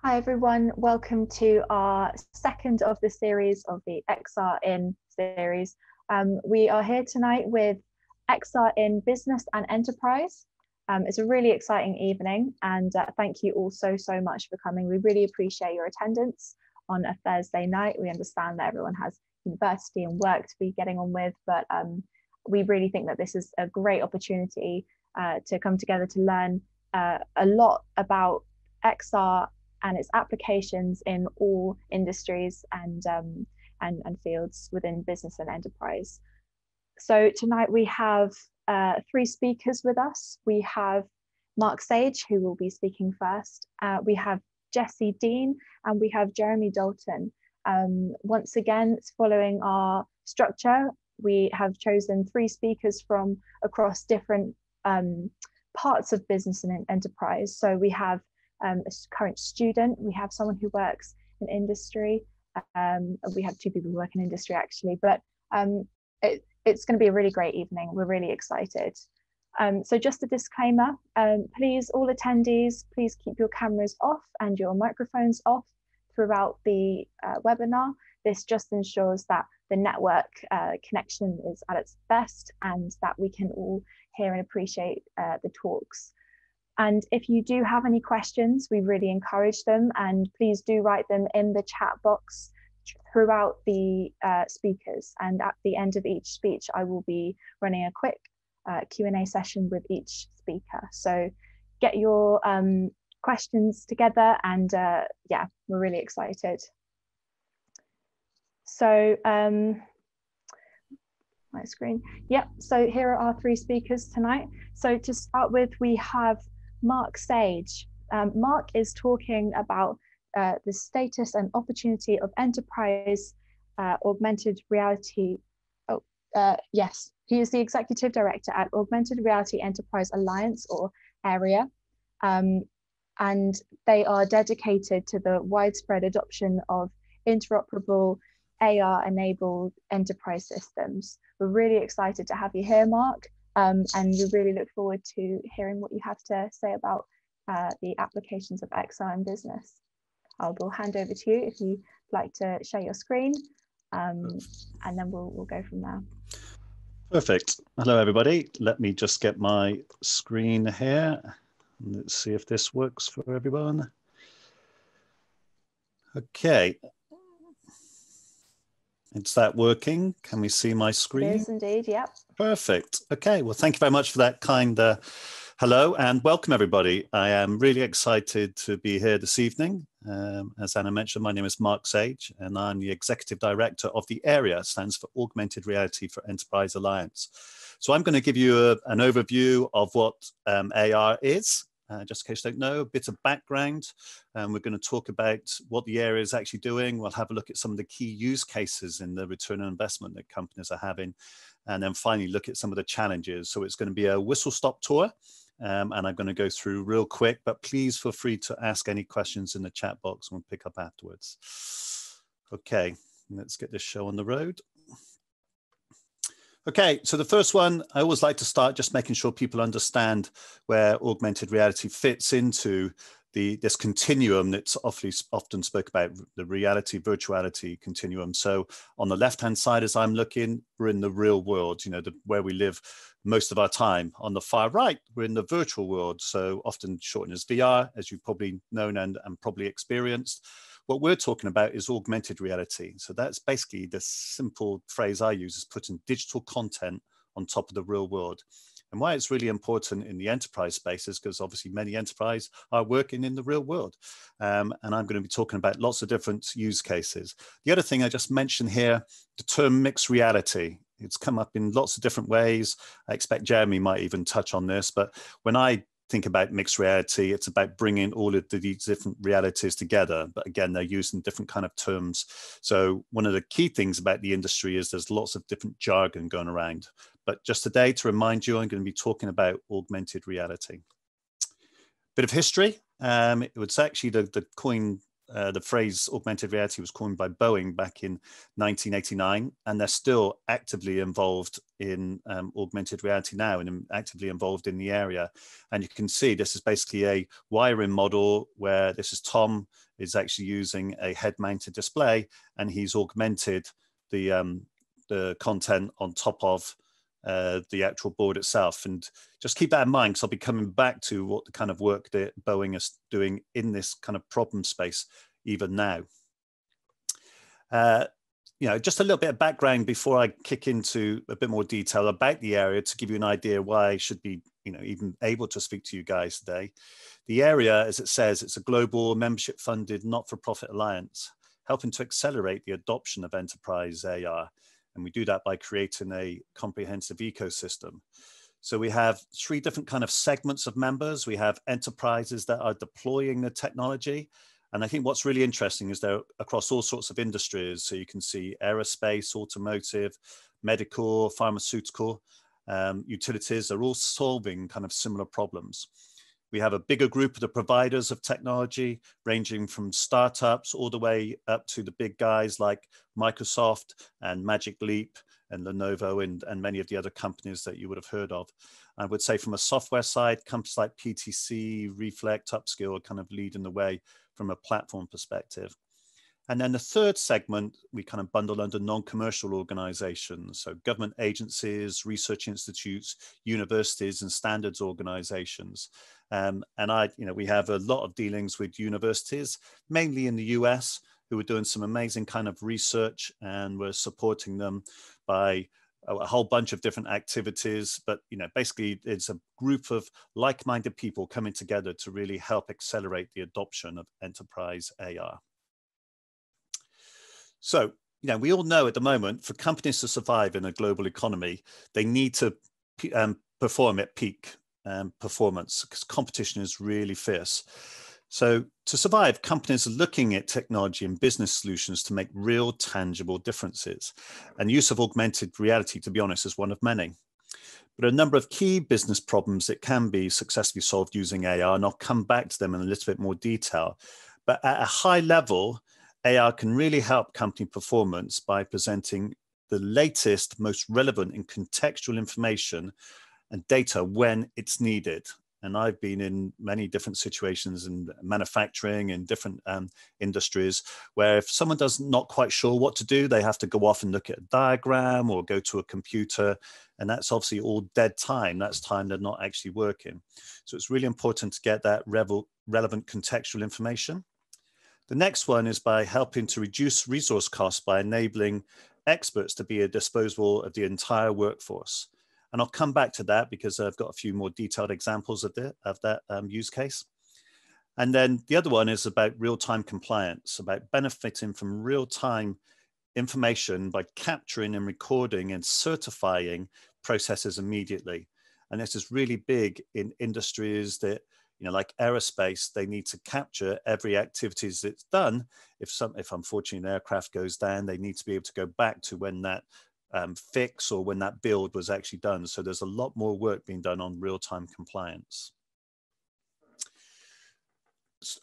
Hi everyone, welcome to our second of the series of the XR in series. We are here tonight with XR in Business and Enterprise. It's a really exciting evening, and thank you all so much for coming. We really appreciate your attendance on a Thursday night. We understand that everyone has university and work to be getting on with, but we really think that this is a great opportunity to come together to learn a lot about XR and its applications in all industries and fields within business and enterprise. So tonight we have three speakers with us. We have Mark Sage, who will be speaking first. We have Jessie Dean, and we have Jeremy Dalton. Once again, following our structure, we have chosen three speakers from across different parts of business and enterprise. So we have a current student, we have someone who works in industry, we have two people who work in industry actually, but it's going to be a really great evening. We're really excited. So just a disclaimer, please, all attendees, please keep your cameras off and your microphones off throughout the webinar. This just ensures that the network connection is at its best and that we can all hear and appreciate the talks. And if you do have any questions, we really encourage them, and please do write them in the chat box throughout the speakers. And at the end of each speech, I will be running a quick Q&A session with each speaker. So get your questions together, and yeah, we're really excited. So my screen. Yep, so here are our three speakers tonight. So to start with, we have Mark Sage. Mark is talking about the status and opportunity of enterprise augmented reality. Yes, he is the Executive Director at Augmented Reality Enterprise Alliance, or AREA, and they are dedicated to the widespread adoption of interoperable AR-enabled enterprise systems. We're really excited to have you here, Mark. And we really look forward to hearing what you have to say about the applications of XR in business. I will hand over to you if you'd like to share your screen, and then we'll go from there. Perfect. Hello, everybody. Let me just get my screen here. Let's see if this works for everyone. Okay. Is that working? Can we see my screen? It is indeed, yep. Perfect. Okay, well, thank you very much for that kind hello and welcome, everybody. I am really excited to be here this evening. As Anna mentioned, my name is Mark Sage, and I'm the Executive Director of the AREA, stands for Augmented Reality for Enterprise Alliance. So I'm going to give you an overview of what AR is. Just in case you don't know, a bit of background. We're going to talk about what the area is actually doing. We'll have a look at some of the key use cases in the return on investment that companies are having. And then finally look at some of the challenges. So it's going to be a whistle-stop tour. And I'm going to go through real quick, but please feel free to ask any questions in the chat box and we'll pick up afterwards. Okay, let's get this show on the road. Okay, so the first one, I always like to start just making sure people understand where augmented reality fits into this continuum that's often spoke about, the reality, virtuality continuum. So on the left-hand side, as I'm looking, we're in the real world, you know, where we live most of our time. On the far right, we're in the virtual world, so often shortened as VR, as you've probably known and probably experienced. What we're talking about is augmented reality. So that's basically the simple phrase I use, is putting digital content on top of the real world. And why it's really important in the enterprise space is because obviously many enterprises are working in the real world. And I'm going to be talking about lots of different use cases. The other thing I just mentioned here, the term mixed reality. It's come up in lots of different ways. I expect Jeremy might even touch on this, but when I think about mixed reality, it's about bringing all of these different realities together. But again, they're using different kind of terms. So one of the key things about the industry is there's lots of different jargon going around. But just today, to remind you, I'm going to be talking about augmented reality. Bit of history. It was actually the coin the phrase augmented reality was coined by Boeing back in 1989, and they're still actively involved in augmented reality now and actively involved in the area. And you can see this is basically a wiring model where this is Tom is actually using a head-mounted display, and he's augmented the content on top of the actual board itself. And just keep that in mind, because I'll be coming back to what the kind of work that Boeing is doing in this kind of problem space even now. You know, just a little bit of background before I kick into a bit more detail about the area to give you an idea why I should be, you know, even able to speak to you guys today. The area, as it says, it's a global membership-funded not-for-profit alliance, helping to accelerate the adoption of enterprise AR. And we do that by creating a comprehensive ecosystem. So we have 3 different kind of segments of members. We have enterprises that are deploying the technology. And I think what's really interesting is they're across all sorts of industries. So you can see aerospace, automotive, medical, pharmaceutical, utilities are all solving kind of similar problems. We have a bigger group of the providers of technology, ranging from startups all the way up to the big guys like Microsoft and Magic Leap and Lenovo and many of the other companies that you would have heard of. I would say from a software side, companies like PTC, Reflect, Upskill are kind of leading the way from a platform perspective. And then the third segment, we kind of bundle under non-commercial organizations. So government agencies, research institutes, universities, and standards organizations. And we have a lot of dealings with universities, mainly in the US, who are doing some amazing kind of research, and we're supporting them by a whole bunch of different activities. But, you know, basically it's a group of like-minded people coming together to really help accelerate the adoption of enterprise AR. So, you know, we all know at the moment, for companies to survive in a global economy, they need to perform at peak performance, because competition is really fierce. So to survive, companies are looking at technology and business solutions to make real tangible differences. And use of augmented reality, to be honest, is one of many. But a number of key business problems that can be successfully solved using AR, and I'll come back to them in a little bit more detail. But at a high level, AR can really help company performance by presenting the latest, most relevant and contextual information and data when it's needed. And I've been in many different situations in manufacturing and different industries where if someone does not quite sure what to do, they have to go off and look at a diagram or go to a computer. And that's obviously all dead time. That's time they're not actually working. So it's really important to get that relevant contextual information. The next one is by helping to reduce resource costs by enabling experts to be at disposal of the entire workforce. And I'll come back to that because I've got a few more detailed examples of that use case. And then the other one is about real-time compliance, about benefiting from real-time information by capturing and recording and certifying processes immediately. And this is really big in industries that, you know, like aerospace, they need to capture every activity that's done. If unfortunately an aircraft goes down, they need to be able to go back to when that fix or when that build was actually done. So there's a lot more work being done on real-time compliance.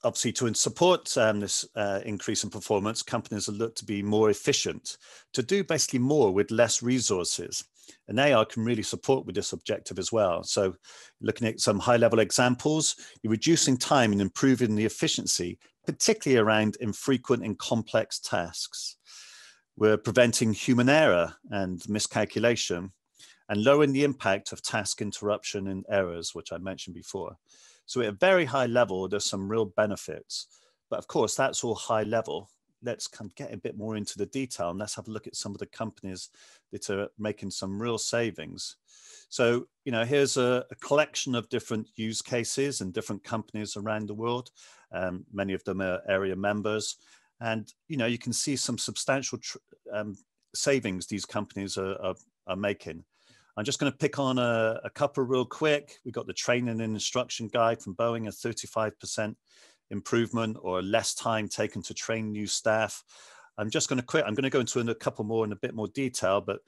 Obviously, to support this increase in performance, companies are looked to be more efficient, to do basically more with less resources. And AR can really support with this objective as well. So looking at some high-level examples, you're reducing time and improving the efficiency, particularly around infrequent and complex tasks. We're preventing human error and miscalculation and lowering the impact of task interruption and errors, which I mentioned before. So at a very high level, there's some real benefits. But of course, that's all high level. Let's kind of get a bit more into the detail and let's have a look at some of the companies that are making some real savings. So, you know, here's a collection of different use cases and different companies around the world. Many of them are area members. And, you know, you can see some substantial savings these companies are making. I'm just going to pick on a couple real quick. We've got the training and instruction guide from Boeing, a 35% improvement or less time taken to train new staff. I'm just going to go into a couple more in a bit more detail, but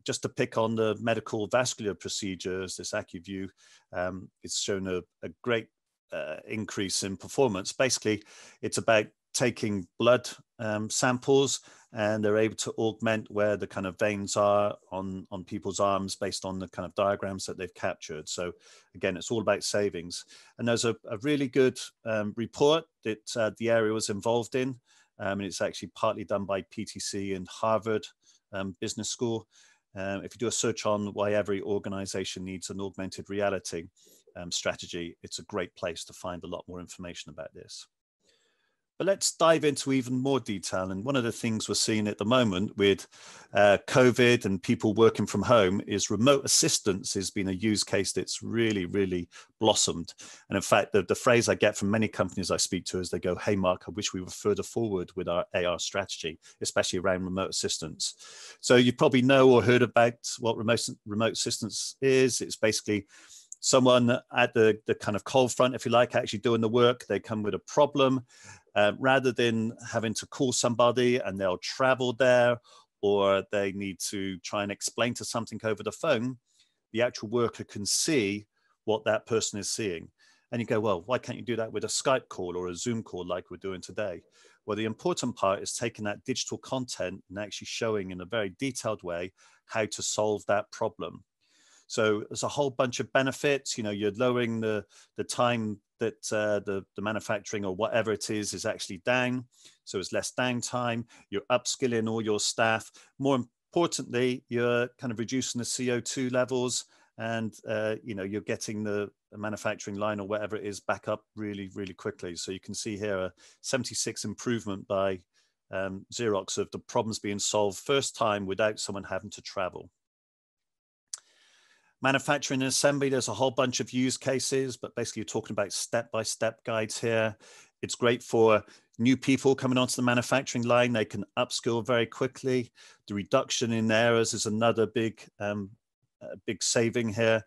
just to pick on the medical vascular procedures, this AccuView, it's shown a great increase in performance. Basically, it's about taking blood samples, and they're able to augment where the kind of veins are on people's arms based on the kind of diagrams that they've captured. So again, it's all about savings. And there's a really good report that the area was involved in. And it's actually partly done by PTC and Harvard Business School. If you do a search on why every organization needs an augmented reality strategy, it's a great place to find a lot more information about this. But let's dive into even more detail. And one of the things we're seeing at the moment with COVID and people working from home is remote assistance has been a use case that's really, really blossomed. And in fact, the phrase I get from many companies I speak to is they go, "Hey, Mark, I wish we were further forward with our AR strategy, especially around remote assistance." So you probably know or heard about what remote assistance is. It's basically someone at the kind of cold front, if you like, actually doing the work. They come with a problem. Rather than having to call somebody and they'll travel there, or they need to try and explain to something over the phone, the actual worker can see what that person is seeing. And you go, well, why can't you do that with a Skype call or a Zoom call like we're doing today? Well, the important part is taking that digital content and actually showing in a very detailed way how to solve that problem. So there's a whole bunch of benefits. You know, you're lowering the time that the manufacturing or whatever it is actually down. So it's less downtime. You're upskilling all your staff. More importantly, you're kind of reducing the CO2 levels, and you know, you're getting the manufacturing line or whatever it is back up really, really quickly. So you can see here a 76 improvement by Xerox of the problems being solved first time without someone having to travel. Manufacturing and assembly, there's a whole bunch of use cases, but basically you're talking about step-by-step guides here. It's great for new people coming onto the manufacturing line. They can upskill very quickly. The reduction in errors is another big saving here.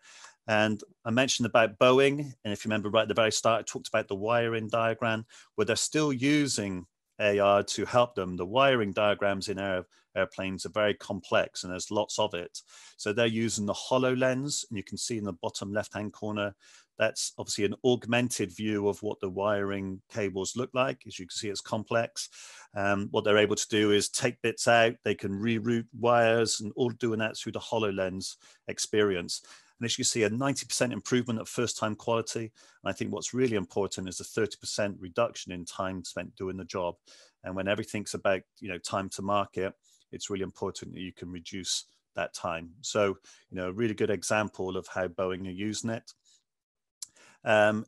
And I mentioned about Boeing, and if you remember right at the very start, I talked about the wiring diagram, where they're still using AR to help them. The wiring diagrams in airplanes are very complex, and there's lots of it. So they're using the HoloLens, and you can see in the bottom left-hand corner, that's obviously an augmented view of what the wiring cables look like. As you can see, it's complex. What they're able to do is take bits out, they can reroute wires, and all doing that through the HoloLens experience. And as you see, a 90% improvement of first-time quality. And I think what's really important is a 30% reduction in time spent doing the job. And when everything's about, you know, time to market, it's really important that you can reduce that time. So, you know, a really good example of how Boeing are using it.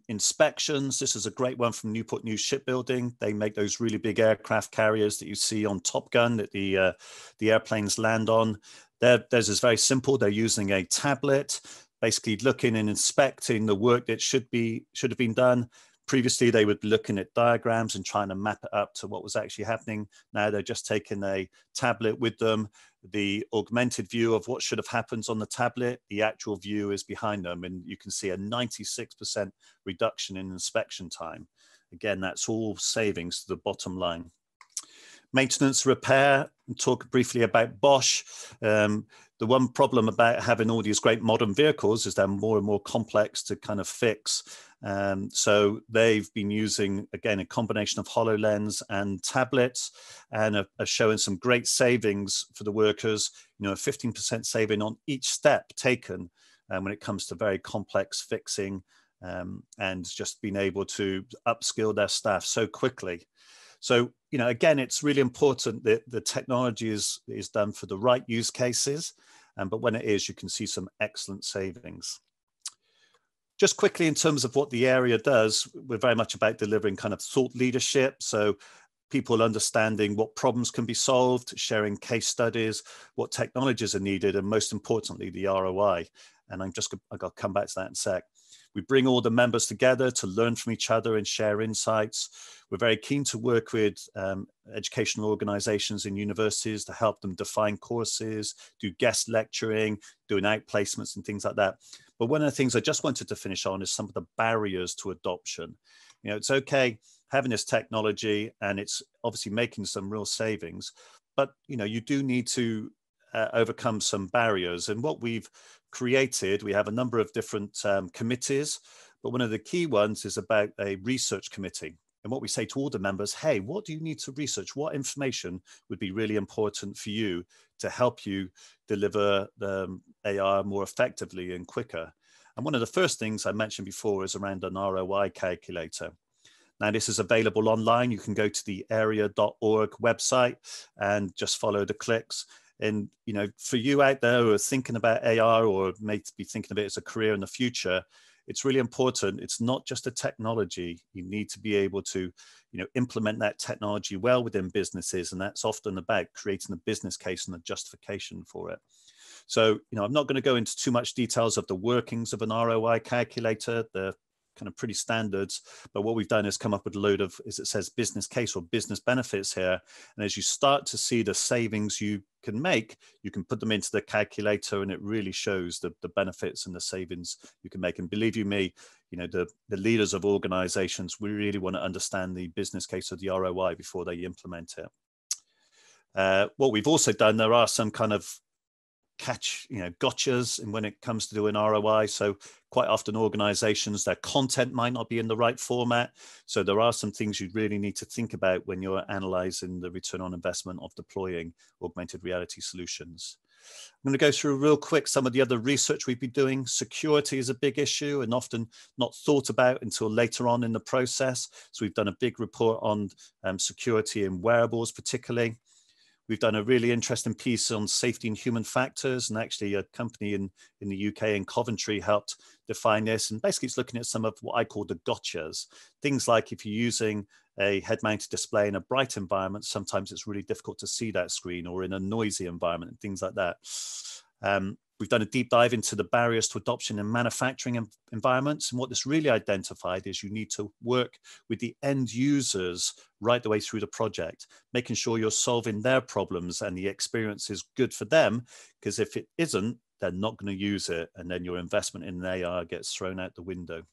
Inspections, this is a great one from Newport News Shipbuilding. They make those really big aircraft carriers that you see on Top Gun that the airplanes land on. Theirs is very simple. They're using a tablet, basically looking and inspecting the work that should have been done. Previously, they would be looking at diagrams and trying to map it up to what was actually happening. Now they're just taking a tablet with them, the augmented view of what should have happened on the tablet, the actual view is behind them, and you can see a 96% reduction in inspection time. Again, that's all savings to the bottom line. Maintenance, repair, talk briefly about Bosch. The one problem about having all these great modern vehicles is they're more and more complex to kind of fix. So they've been using, again, a combination of HoloLens and tablets, and are showing some great savings for the workers, you know, a 15% saving on each step taken when it comes to very complex fixing, and just being able to upskill their staff so quickly. So, you know, again, it's really important that the technology is done for the right use cases, but when it is, you can see some excellent savings. Just quickly, in terms of what the area does, we're very much about delivering kind of thought leadership. So people understanding what problems can be solved, sharing case studies, what technologies are needed, and most importantly, the ROI. And I'll come back to that in a sec. We bring all the members together to learn from each other and share insights. We're very keen to work with educational organizations and universities to help them define courses, do guest lecturing, doing outplacements and things like that. But one of the things I just wanted to finish on is some of the barriers to adoption. You know, it's okay having this technology, and it's obviously making some real savings, but you know, you do need to overcome some barriers. And what we've created, we have a number of different committees, but one of the key ones is about a research committee. And what we say to all the members, hey, what do you need to research? What information would be really important for you to help you deliver the AR more effectively and quicker? And one of the first things I mentioned before is around an ROI calculator. Now, this is available online. You can go to the area.org website and just follow the clicks. And, you know, for you out there who are thinking about AR or may be thinking of it as a career in the future, it's really important. It's not just a technology. You need to be able to, you know, implement that technology well within businesses. And that's often about creating a business case and a justification for it. So, you know, I'm not going to go into too much details of the workings of an ROI calculator. They're kind of pretty standards, but what we've done is come up with a load of, as it says, business case or business benefits here. And as you start to see the savings you can make, you can put them into the calculator and it really shows the benefits and the savings you can make. And believe you me, you know, the leaders of organizations, we really want to understand the business case of the ROI before they implement it. What we've also done, there are some kind of gotchas and when it comes to doing ROI. So quite often organizations, their content might not be in the right format. So there are some things you really need to think about when you're analyzing the return on investment of deploying augmented reality solutions. I'm going to go through real quick some of the other research we've been doing. Security is a big issue and often not thought about until later on in the process. So we've done a big report on security in wearables particularly. We've done a really interesting piece on safety and human factors, and actually a company in the UK in Coventry helped define this. And basically it's looking at some of what I call the gotchas. Things like if you're using a head-mounted display in a bright environment, sometimes it's really difficult to see that screen, or in a noisy environment and things like that. We've done a deep dive into the barriers to adoption in manufacturing environments. And what this really identified is you need to work with the end users right the way through the project, making sure you're solving their problems and the experience is good for them, because if it isn't, they're not going to use it. And then your investment in AR gets thrown out the window.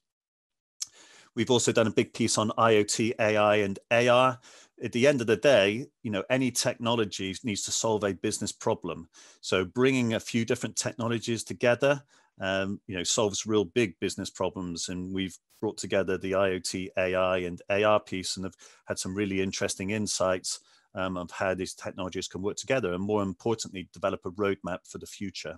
We've also done a big piece on IoT, AI, and AR. At the end of the day, you know, any technology needs to solve a business problem. So bringing a few different technologies together, you know, solves real big business problems. And we've brought together the IoT, AI, and AR piece and have had some really interesting insights of how these technologies can work together, and more importantly, develop a roadmap for the future.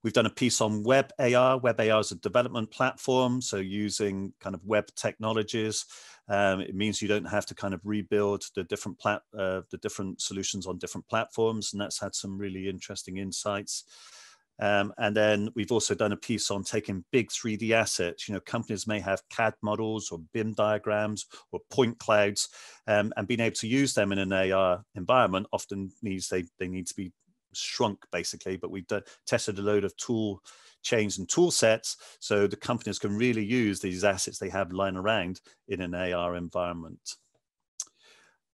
We've done a piece on Web AR. Web AR is a development platform, so using kind of web technologies. It means you don't have to kind of rebuild the different solutions on different platforms, and that's had some really interesting insights. And then we've also done a piece on taking big 3D assets. You know, companies may have CAD models or BIM diagrams or point clouds, and being able to use them in an AR environment often means they need to be shrunk basically, but we've tested a load of tool chains and tool sets so the companies can really use these assets they have lying around in an AR environment.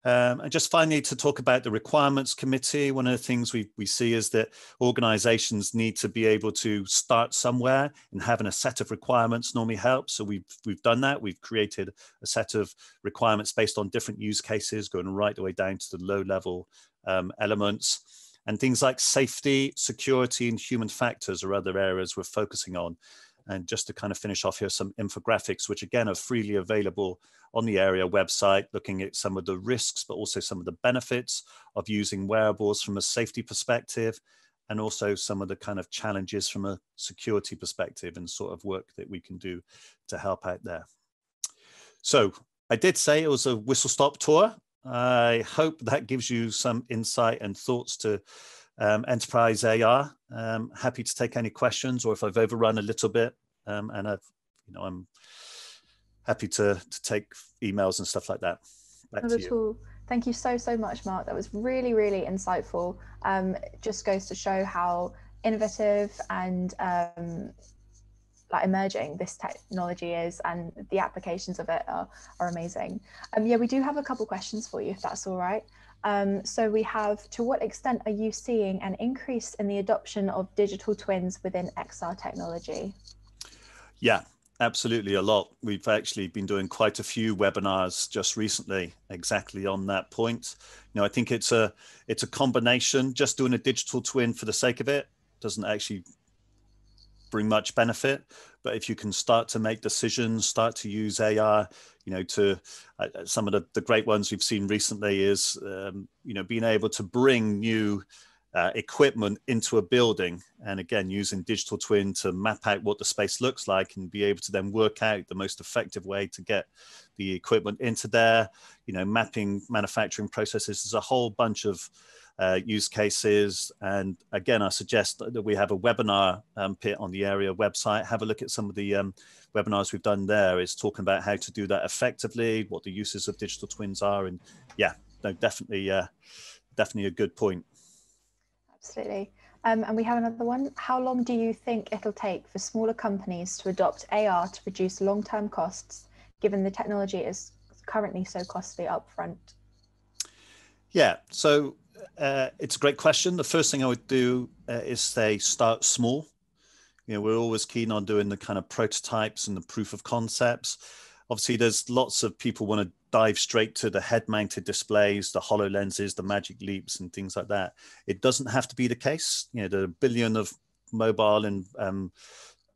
And just finally, to talk about the requirements committee, one of the things we see is that organizations need to be able to start somewhere, and having a set of requirements normally helps. So we've done that. We've created a set of requirements based on different use cases, going right the way down to the low level elements. And things like safety, security, and human factors are other areas we're focusing on. And just to kind of finish off here, some infographics, which again are freely available on the area website, looking at some of the risks, but also some of the benefits of using wearables from a safety perspective, and also some of the kind of challenges from a security perspective and sort of work that we can do to help out there. So I did say it was a whistle-stop tour. I hope that gives you some insight and thoughts to enterprise AR. Happy to take any questions, or if I've overrun a little bit, and I'm happy to take emails and stuff like that. Back to you. Thank you so much, Mark. That was really, really insightful. Just goes to show how innovative and like emerging this technology is, and the applications of it are amazing. Yeah, we do have a couple questions for you, if that's all right. So we have, to what extent are you seeing an increase in the adoption of digital twins within XR technology? Yeah, absolutely a lot. We've actually been doing quite a few webinars just recently exactly on that point. You know, I think it's a combination. Just doing a digital twin for the sake of it doesn't actually bring much benefit. But if you can start to make decisions, start to use AR, to some of the great ones we've seen recently is, being able to bring new equipment into a building, and again using digital twin to map out what the space looks like and be able to then work out the most effective way to get the equipment into there. Mapping manufacturing processes. There's a whole bunch of use cases, and again I suggest that we have a webinar pit on the area website. Have a look at some of the webinars we've done there. Is talking about how to do that effectively, what the uses of digital twins are, and yeah, no, definitely a good point. Absolutely. And we have another one. How long do you think it'll take for smaller companies to adopt AR to reduce long-term costs, given the technology is currently so costly upfront? Yeah, so it's a great question. The first thing I would do is say start small. We're always keen on doing the kind of prototypes and the proof of concepts. Obviously, there's lots of people want to dive straight to the head-mounted displays, the HoloLenses, the Magic Leaps, and things like that. It doesn't have to be the case. There are a billion of mobile and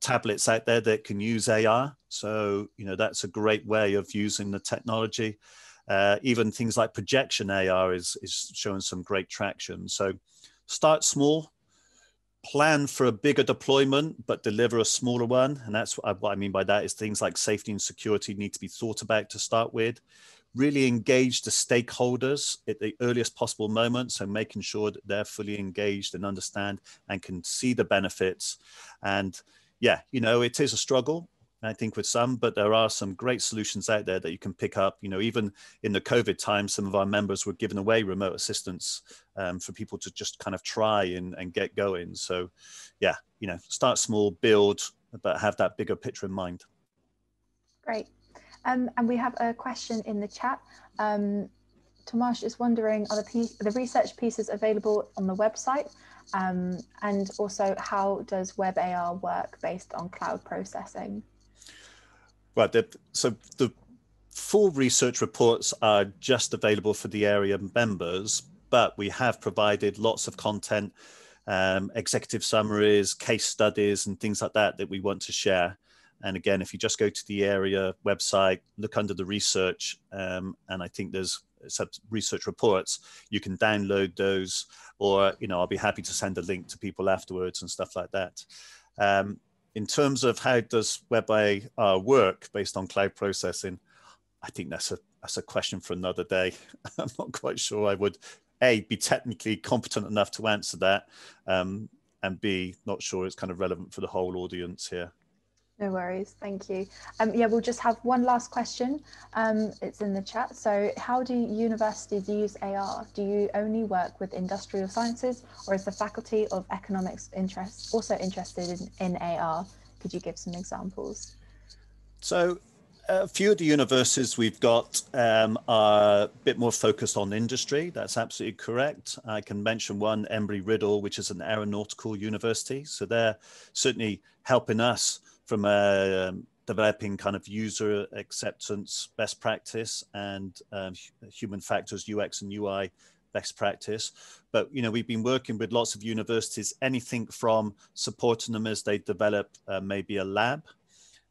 tablets out there that can use AR. So, that's a great way of using the technology. Even things like projection AR is showing some great traction. So start small. Plan for a bigger deployment, but deliver a smaller one. And that's what I mean by that is things like safety and security need to be thought about to start with. Really engage the stakeholders at the earliest possible moment. So making sure that they're fully engaged and understand and can see the benefits. And yeah, it is a struggle, I think, with some, but there are some great solutions out there that you can pick up. Even in the COVID time, some of our members were giving away remote assistance for people to just kind of try and get going. So yeah, start small, build, but have that bigger picture in mind. Great. And we have a question in the chat. Tomasz is wondering, are the research pieces available on the website? And also, how does Web AR work based on cloud processing? Right, so the full research reports are just available for the area members, but we have provided lots of content, executive summaries, case studies, and things like that we want to share. And again, if you just go to the area website, look under the research, and I think there's some research reports, you can download those, or, I'll be happy to send a link to people afterwards and stuff like that. In terms of how does Web AR work based on cloud processing, I think that's a question for another day. I'm not quite sure I would, A, be technically competent enough to answer that, and B, not sure it's kind of relevant for the whole audience here. No worries, thank you. Yeah, we'll just have one last question. It's in the chat. So how do universities use AR? Do you only work with industrial sciences, or is the Faculty of Economics also interested in AR? Could you give some examples? So a few of the universities we've got are a bit more focused on industry. That's absolutely correct. I can mention one, Embry-Riddle, which is an aeronautical university. So they're certainly helping us from developing kind of user acceptance best practice and human factors, UX and UI best practice. But, we've been working with lots of universities, anything from supporting them as they develop maybe a lab.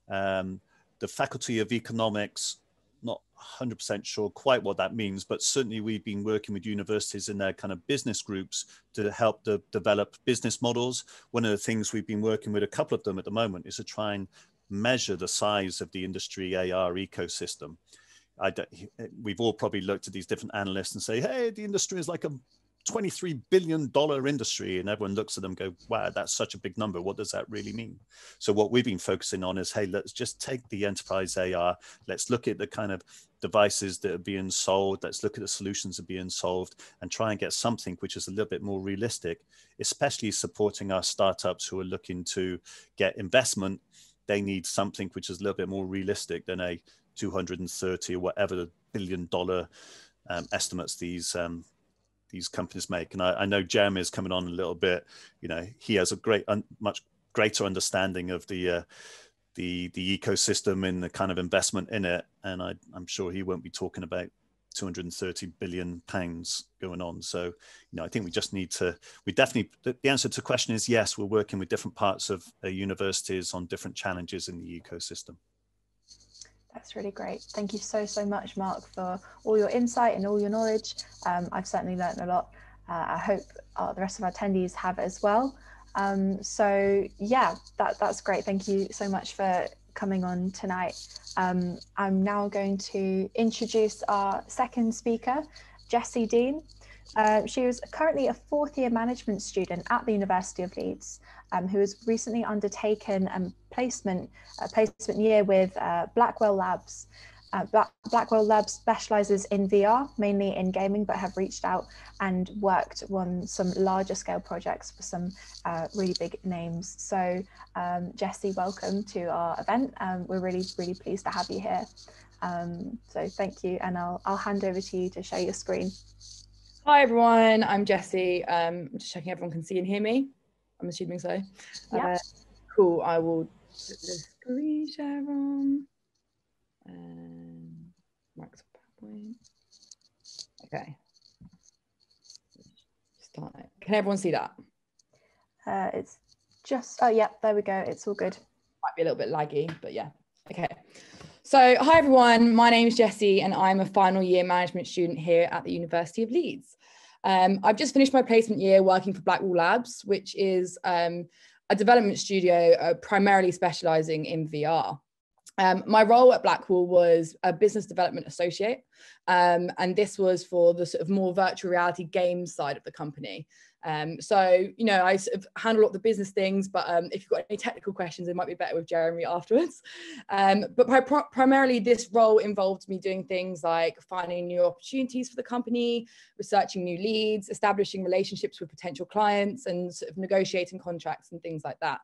The Faculty of Economics, not 100% sure quite what that means, but certainly we've been working with universities in their kind of business groups to help develop business models. One of the things we've been working with a couple of them at the moment is to try and measure the size of the industry AR ecosystem. We've all probably looked at these different analysts and say, hey, the industry is like a $23 billion industry, and everyone looks at them and go, wow, that's such a big number. What does that really mean? So what we've been focusing on is, hey, let's just take the enterprise AR. Let's look at the kind of devices that are being sold. Let's look at the solutions that are being solved and try and get something which is a little bit more realistic, especially supporting our startups who are looking to get investment. They need something which is a little bit more realistic than a 230 or whatever the $1 billion estimates these companies make. And I know Jeremy is coming on a little bit. He has a much greater understanding of the ecosystem and the kind of investment in it. And I'm sure he won't be talking about 230 billion pounds going on. So, I think we just need to, the answer to the question is yes, we're working with different parts of universities on different challenges in the ecosystem. That's really great. Thank you so much, Mark, for all your insight and all your knowledge. I've certainly learned a lot. I hope the rest of our attendees have as well. So yeah, that's great. Thank you so much for coming on tonight. I'm now going to introduce our second speaker, Jessie Dean. She was currently a fourth-year management student at the University of Leeds, who has recently undertaken a placement year with Blackwall Labs. Blackwall Labs specialises in VR, mainly in gaming, but have reached out and worked on some larger scale projects for some really big names. So Jessie, welcome to our event. We're really pleased to have you here. So thank you, and I'll hand over to you to share your screen. Hi everyone, I'm Jessie. Just checking everyone can see and hear me. I'm assuming so. Yeah. Cool. I will put the screen share on. Microsoft PowerPoint. Okay. Start it. Can everyone see that? It's just, oh yeah, there we go. It's all good. Might be a little bit laggy, but yeah. Okay. So hi everyone, my name is Jessie and I'm a final year management student here at the University of Leeds. I've just finished my placement year working for Blackwall Labs, which is a development studio primarily specialising in VR. My role at Blackwall was a business development associate, and this was for the sort of more virtual reality games side of the company. So, I sort of handle a lot of the business things, but if you've got any technical questions, it might be better with Jeremy afterwards. But primarily this role involved me doing things like finding new opportunities for the company, researching new leads, establishing relationships with potential clients, and sort of negotiating contracts and things like that.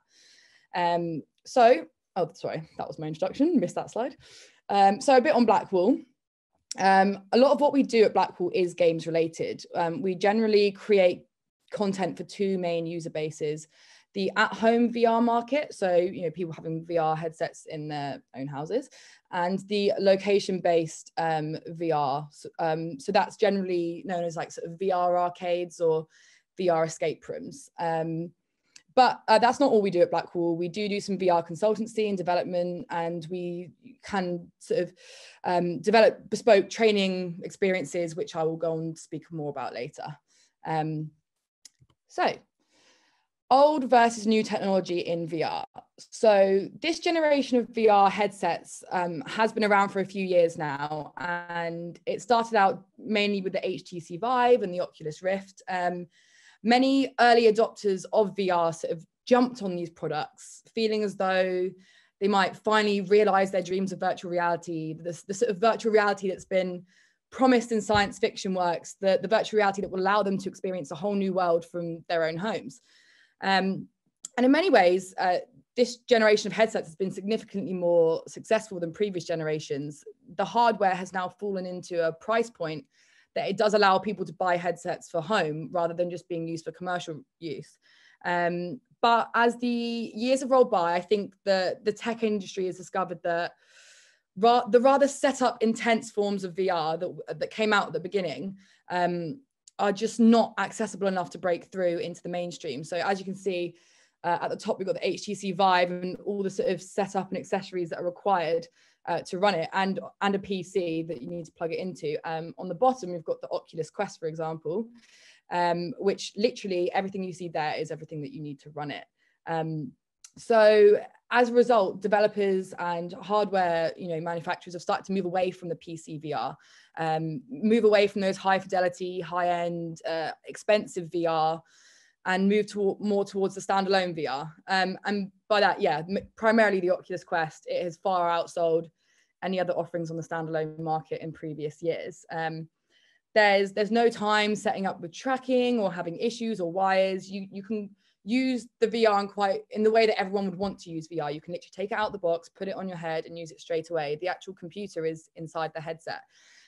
Oh, sorry, that was my introduction, missed that slide. So a bit on Blackwall. A lot of what we do at Blackwall is games related. We generally create content for two main user bases: the at-home VR market, so people having VR headsets in their own houses, and the location-based VR. So that's generally known as like sort of VR arcades or VR escape rooms. But that's not all we do at Blackwall. We do some VR consultancy and development, and we can sort of develop bespoke training experiences, which I will go on to speak more about later. So, old versus new technology in VR. So this generation of VR headsets has been around for a few years now, and it started out mainly with the HTC Vive and the Oculus Rift. Many early adopters of VR sort of jumped on these products, feeling as though they might finally realize their dreams of virtual reality, the sort of virtual reality that's been promised in science fiction works, the virtual reality that will allow them to experience a whole new world from their own homes. And in many ways, this generation of headsets has been significantly more successful than previous generations. The hardware has now fallen into a price point that it does allow people to buy headsets for home rather than just being used for commercial use. But as the years have rolled by, I think the tech industry has discovered that the rather set up intense forms of VR that came out at the beginning are just not accessible enough to break through into the mainstream. So as you can see at the top, we've got the HTC Vive and all the sort of setup and accessories that are required to run it, and a PC that you need to plug it into. On the bottom, we've got the Oculus Quest, for example, which literally everything you see there is everything that you need to run it. So as a result, developers and hardware, manufacturers have started to move away from the PC VR, move away from those high fidelity, high end, expensive VR, and move more towards the standalone VR. And by that, yeah, primarily the Oculus Quest, it has far outsold any other offerings on the standalone market in previous years. There's no time setting up with tracking or having issues or wires. You can use the VR in the way that everyone would want to use VR. You can literally take it out of the box, put it on your head and use it straight away. The actual computer is inside the headset.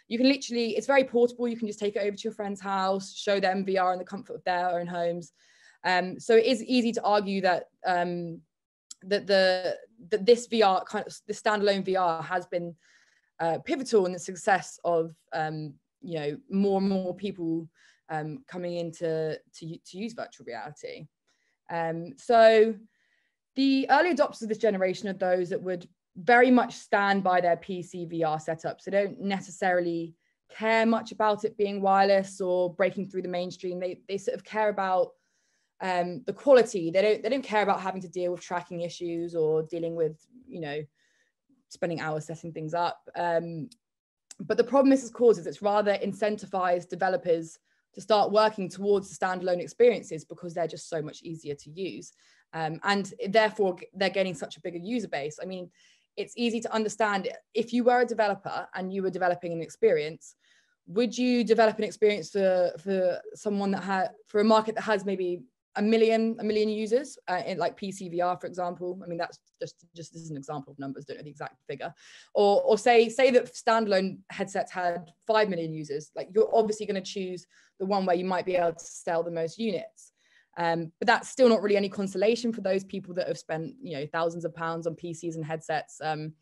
You can literally, it's very portable. You can just take it over to your friend's house, show them VR in the comfort of their own homes. So it is easy to argue that this VR, this standalone VR has been pivotal in the success of more and more people coming in to use virtual reality. So the early adopters of this generation are those that would very much stand by their PC VR setups. They don't necessarily care much about it being wireless or breaking through the mainstream. They sort of care about the quality. They don't care about having to deal with tracking issues or dealing with, spending hours setting things up. But the problem this has caused is it's rather incentivized developers to start working towards the standalone experiences because they're just so much easier to use. And therefore, they're gaining such a bigger user base. I mean, it's easy to understand if you were a developer and you were developing an experience, would you develop an experience for someone for a market that has maybe a million users in like PC VR, for example? I mean, that's just this is an example of numbers, don't know the exact figure. Or say that standalone headsets had 5 million users. Like, you're obviously going to choose the one where you might be able to sell the most units. But that's still not really any consolation for those people that have spent, thousands of pounds on PCs and headsets and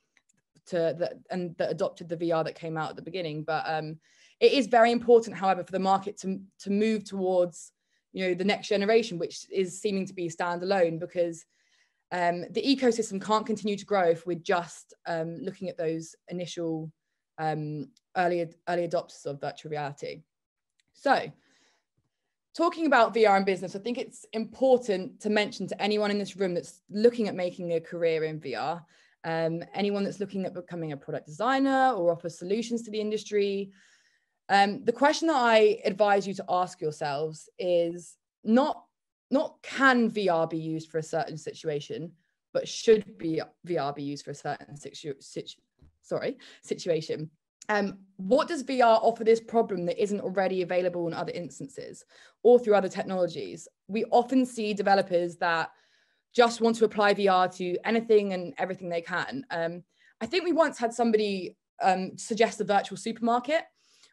that adopted the VR that came out at the beginning. But it is very important, however, for the market to move towards, the next generation, which is seeming to be standalone, because the ecosystem can't continue to grow if we're just looking at those initial early adopters of virtual reality. So, talking about VR in business, I think it's important to mention to anyone in this room that's looking at making a career in VR, anyone that's looking at becoming a product designer or offer solutions to the industry, the question that I advise you to ask yourselves is not can VR be used for a certain situation, but should VR be used for a certain situation. What does VR offer this problem that isn't already available in other instances or through other technologies? We often see developers that just want to apply VR to anything and everything they can. I think we once had somebody suggest a virtual supermarket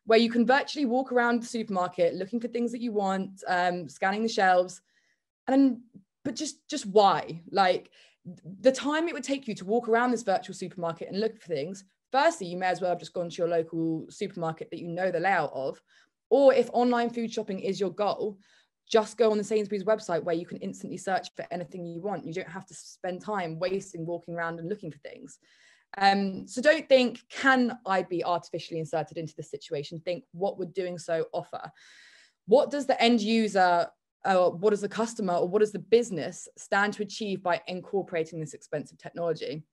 where you can virtually walk around the supermarket looking for things that you want, scanning the shelves, but just why? Like, the time it would take you to walk around this virtual supermarket and look for things, firstly, you may as well have just gone to your local supermarket that you know the layout of. Or if online food shopping is your goal, just go on the Sainsbury's website where you can instantly search for anything you want. You don't have to spend time wasting walking around and looking for things. So don't think, can I be artificially inserted into this situation? Think, what would doing so offer? What does the end user, what does the customer, or what does the business stand to achieve by incorporating this expensive technology?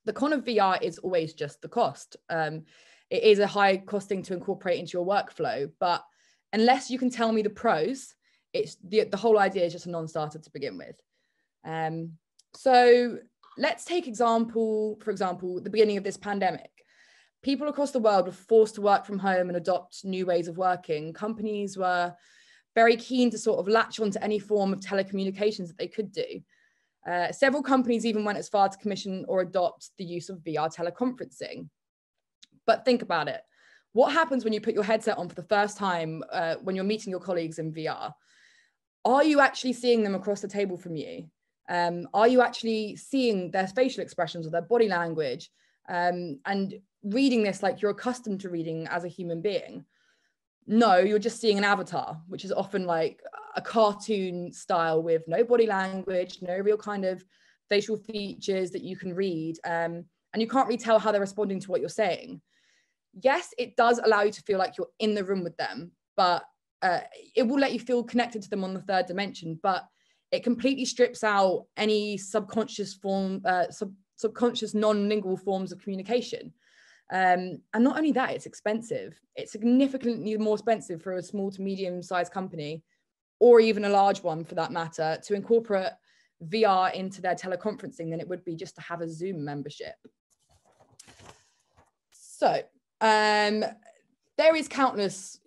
The con of VR is always just the cost. It is a high cost thing to incorporate into your workflow, but unless you can tell me the pros, it's the whole idea is just a non-starter to begin with. So let's take for example, the beginning of this pandemic. People across the world were forced to work from home and adopt new ways of working. Companies were very keen to sort of latch onto any form of telecommunications that they could do. Several companies even went as far to commission or adopt the use of VR teleconferencing. But think about it. What happens when you put your headset on for the first time when you're meeting your colleagues in VR? Are you actually seeing them across the table from you? Are you actually seeing their facial expressions or their body language and reading this like you're accustomed to reading as a human being? No, you're just seeing an avatar, which is often like a cartoon style with no body language, no real kind of facial features that you can read. And you can't really tell how they're responding to what you're saying. Yes, it does allow you to feel like you're in the room with them, but it will let you feel connected to them on the third dimension, but it completely strips out any subconscious non-lingual forms of communication. And not only that, it's expensive. It's significantly more expensive for a small to medium-sized company, or even a large one for that matter, to incorporate VR into their teleconferencing than it would be just to have a Zoom membership. So there is countless,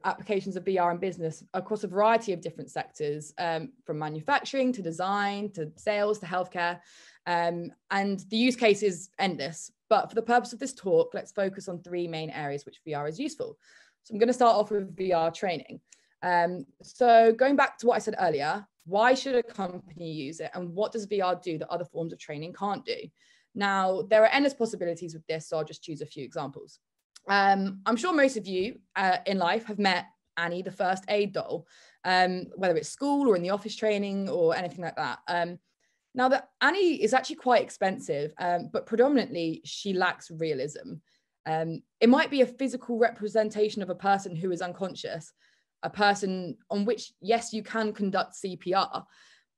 applications of VR in business across a variety of different sectors, from manufacturing to design to sales to healthcare. And the use case is endless. But for the purpose of this talk, let's focus on 3 main areas which VR is useful. So I'm going to start off with VR training. So going back to what I said earlier, why should a company use it? And what does VR do that other forms of training can't do? Now, there are endless possibilities with this, so I'll just choose a few examples. I'm sure most of you in life have met Annie, the first aid doll, whether it's school or in the office training or anything like that. Now, that Annie is actually quite expensive, but predominantly she lacks realism. It might be a physical representation of a person who is unconscious, a person on which, yes, you can conduct CPR,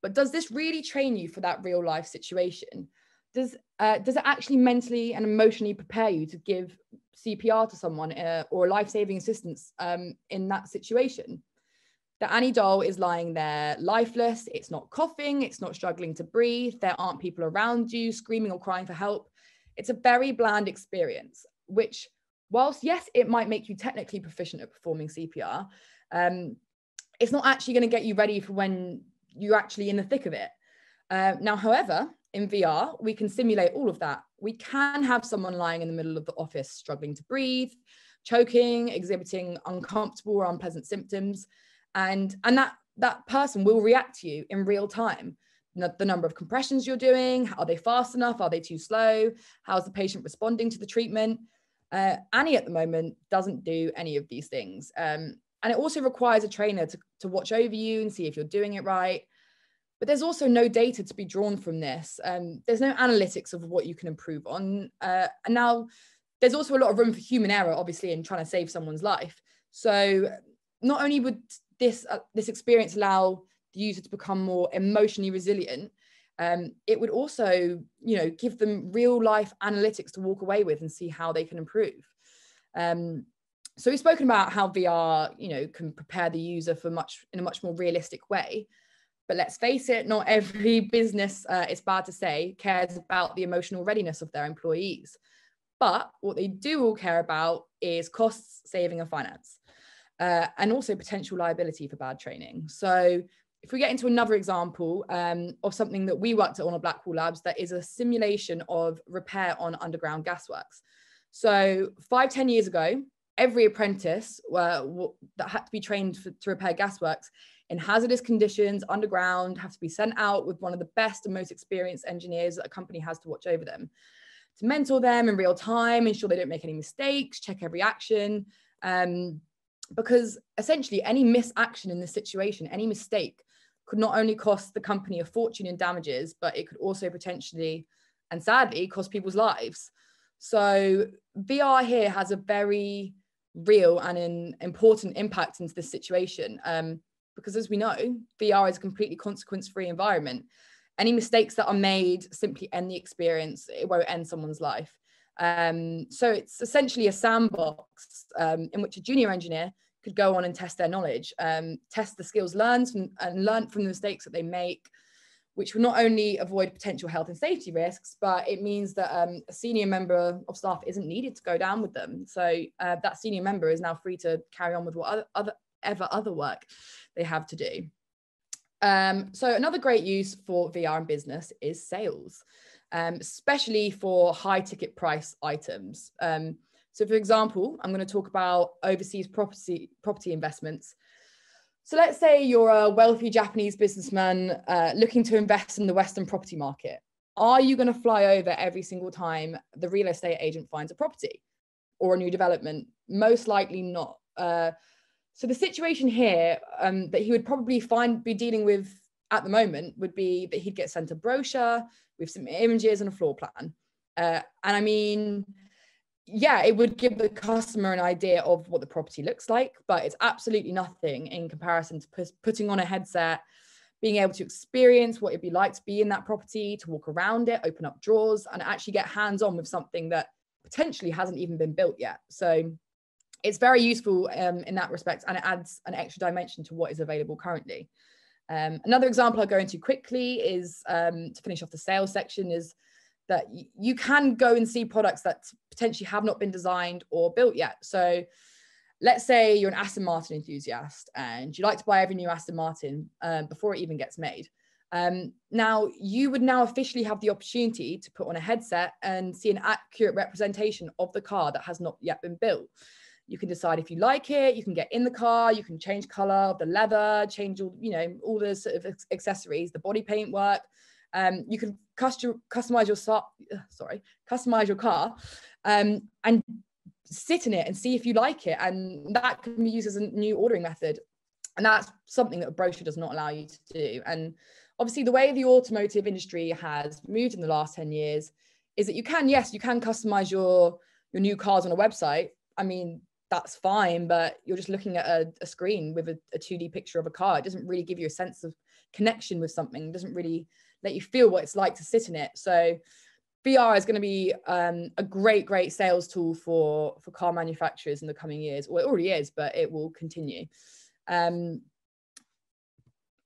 but does this really train you for that real life situation? Does it actually mentally and emotionally prepare you to give CPR to someone or life-saving assistance in that situation? The Annie doll is lying there lifeless. It's not coughing. It's not struggling to breathe. There aren't people around you screaming or crying for help. It's a very bland experience, which, whilst, yes, it might make you technically proficient at performing CPR, it's not actually going to get you ready for when you're actually in the thick of it. Now, however, in VR, we can simulate all of that. We can have someone lying in the middle of the office struggling to breathe, choking, exhibiting uncomfortable or unpleasant symptoms. And that person will react to you in real time. The number of compressions you're doing, are they fast enough? Are they too slow? How's the patient responding to the treatment? Annie at the moment doesn't do any of these things. And it also requires a trainer to watch over you and see if you're doing it right. But there's also no data to be drawn from this. There's no analytics of what you can improve on. And now there's also a lot of room for human error, obviously, in trying to save someone's life. So not only would this experience allow the user to become more emotionally resilient, it would also, give them real life analytics to walk away with and see how they can improve. So we've spoken about how VR, can prepare the user in a much more realistic way. But let's face it, not every business, it's bad to say, cares about the emotional readiness of their employees. But what they do all care about is costs, saving, and finance, and also potential liability for bad training. So if we get into another example of something that we worked on at Blackwall Labs, that is a simulation of repair on underground gasworks. So 5-10 years ago, every apprentice that had to be trained to repair gasworks in hazardous conditions underground have to be sent out with one of the best and most experienced engineers that a company has to watch over them, to mentor them in real time, ensure they don't make any mistakes, check every action. Because essentially any misaction in this situation, any mistake, could not only cost the company a fortune in damages, but it could also potentially, and sadly, cost people's lives. So VR here has a very real and an important impact into this situation. Because as we know, VR is a completely consequence-free environment. Any mistakes that are made simply end the experience. It won't end someone's life. So it's essentially a sandbox in which a junior engineer could go on and test their knowledge, test the skills learned and learn from the mistakes that they make, which will not only avoid potential health and safety risks, but it means that a senior member of staff isn't needed to go down with them. So that senior member is now free to carry on with what other work they have to do. So another great use for VR in business is sales, especially for high ticket price items. So for example, I'm going to talk about overseas property investments. So let's say you're a wealthy Japanese businessman looking to invest in the Western property market. Are you going to fly over every single time the real estate agent finds a property or a new development? Most likely not. So the situation here that he would probably be dealing with at the moment would be that he'd get sent a brochure with some images and a floor plan. And I mean, yeah, it would give the customer an idea of what the property looks like, but it's absolutely nothing in comparison to putting on a headset, being able to experience what it'd be like to be in that property, to walk around it, open up drawers, and actually get hands-on with something that potentially hasn't even been built yet. So it's very useful in that respect, and it adds an extra dimension to what is available currently. Another example I'll go into quickly is, to finish off the sales section, is that you can go and see products that potentially have not been designed or built yet. So let's say you're an Aston Martin enthusiast and you like to buy every new Aston Martin before it even gets made. Now, you would now officially have the opportunity to put on a headset and see an accurate representation of the car that has not yet been built. You can decide if you like it, you can get in the car, you can change color of the leather, change all the sort of accessories, the body paint work. You can customize your car and sit in it and see if you like it. And that can be used as a new ordering method. And that's something that a brochure does not allow you to do. And obviously the way the automotive industry has moved in the last 10 years is that you can customize your new cars on a website. I mean, that's fine, but you're just looking at a screen with a 2D picture of a car. It doesn't really give you a sense of connection with something. It doesn't really let you feel what it's like to sit in it. So VR is going to be a great sales tool for car manufacturers in the coming years. Well, it already is, but it will continue.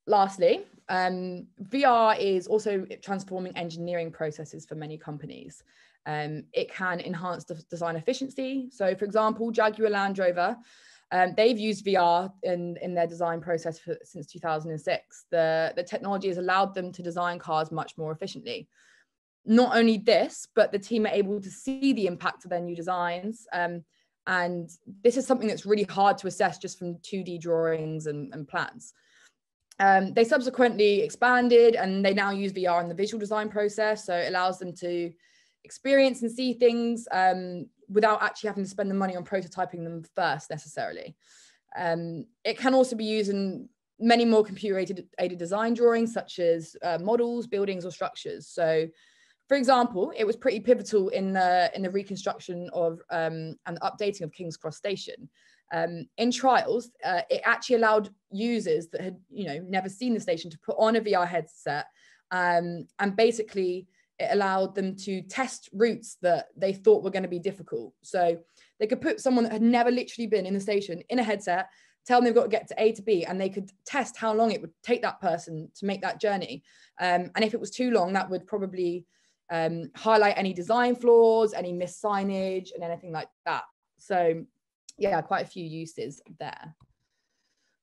Lastly, VR is also transforming engineering processes for many companies. It can enhance design efficiency. So for example, Jaguar Land Rover, they've used VR in their design process since 2006. The technology has allowed them to design cars much more efficiently. Not only this, but the team are able to see the impact of their new designs. And this is something that's really hard to assess just from 2D drawings and plans. They subsequently expanded and they now use VR in the visual design process. So it allows them to experience and see things without actually having to spend the money on prototyping them first necessarily. It can also be used in many more computer-aided design drawings, such as models, buildings, or structures. So, for example, it was pretty pivotal in the reconstruction of and the updating of King's Cross Station. In trials, it actually allowed users that had never seen the station to put on a VR headset, and basically it allowed them to test routes that they thought were going to be difficult. So they could put someone that had never literally been in the station in a headset, tell them they've got to get to A to B, and they could test how long it would take that person to make that journey. And if it was too long, that would probably highlight any design flaws, any missed signage, and anything like that. So yeah, quite a few uses there.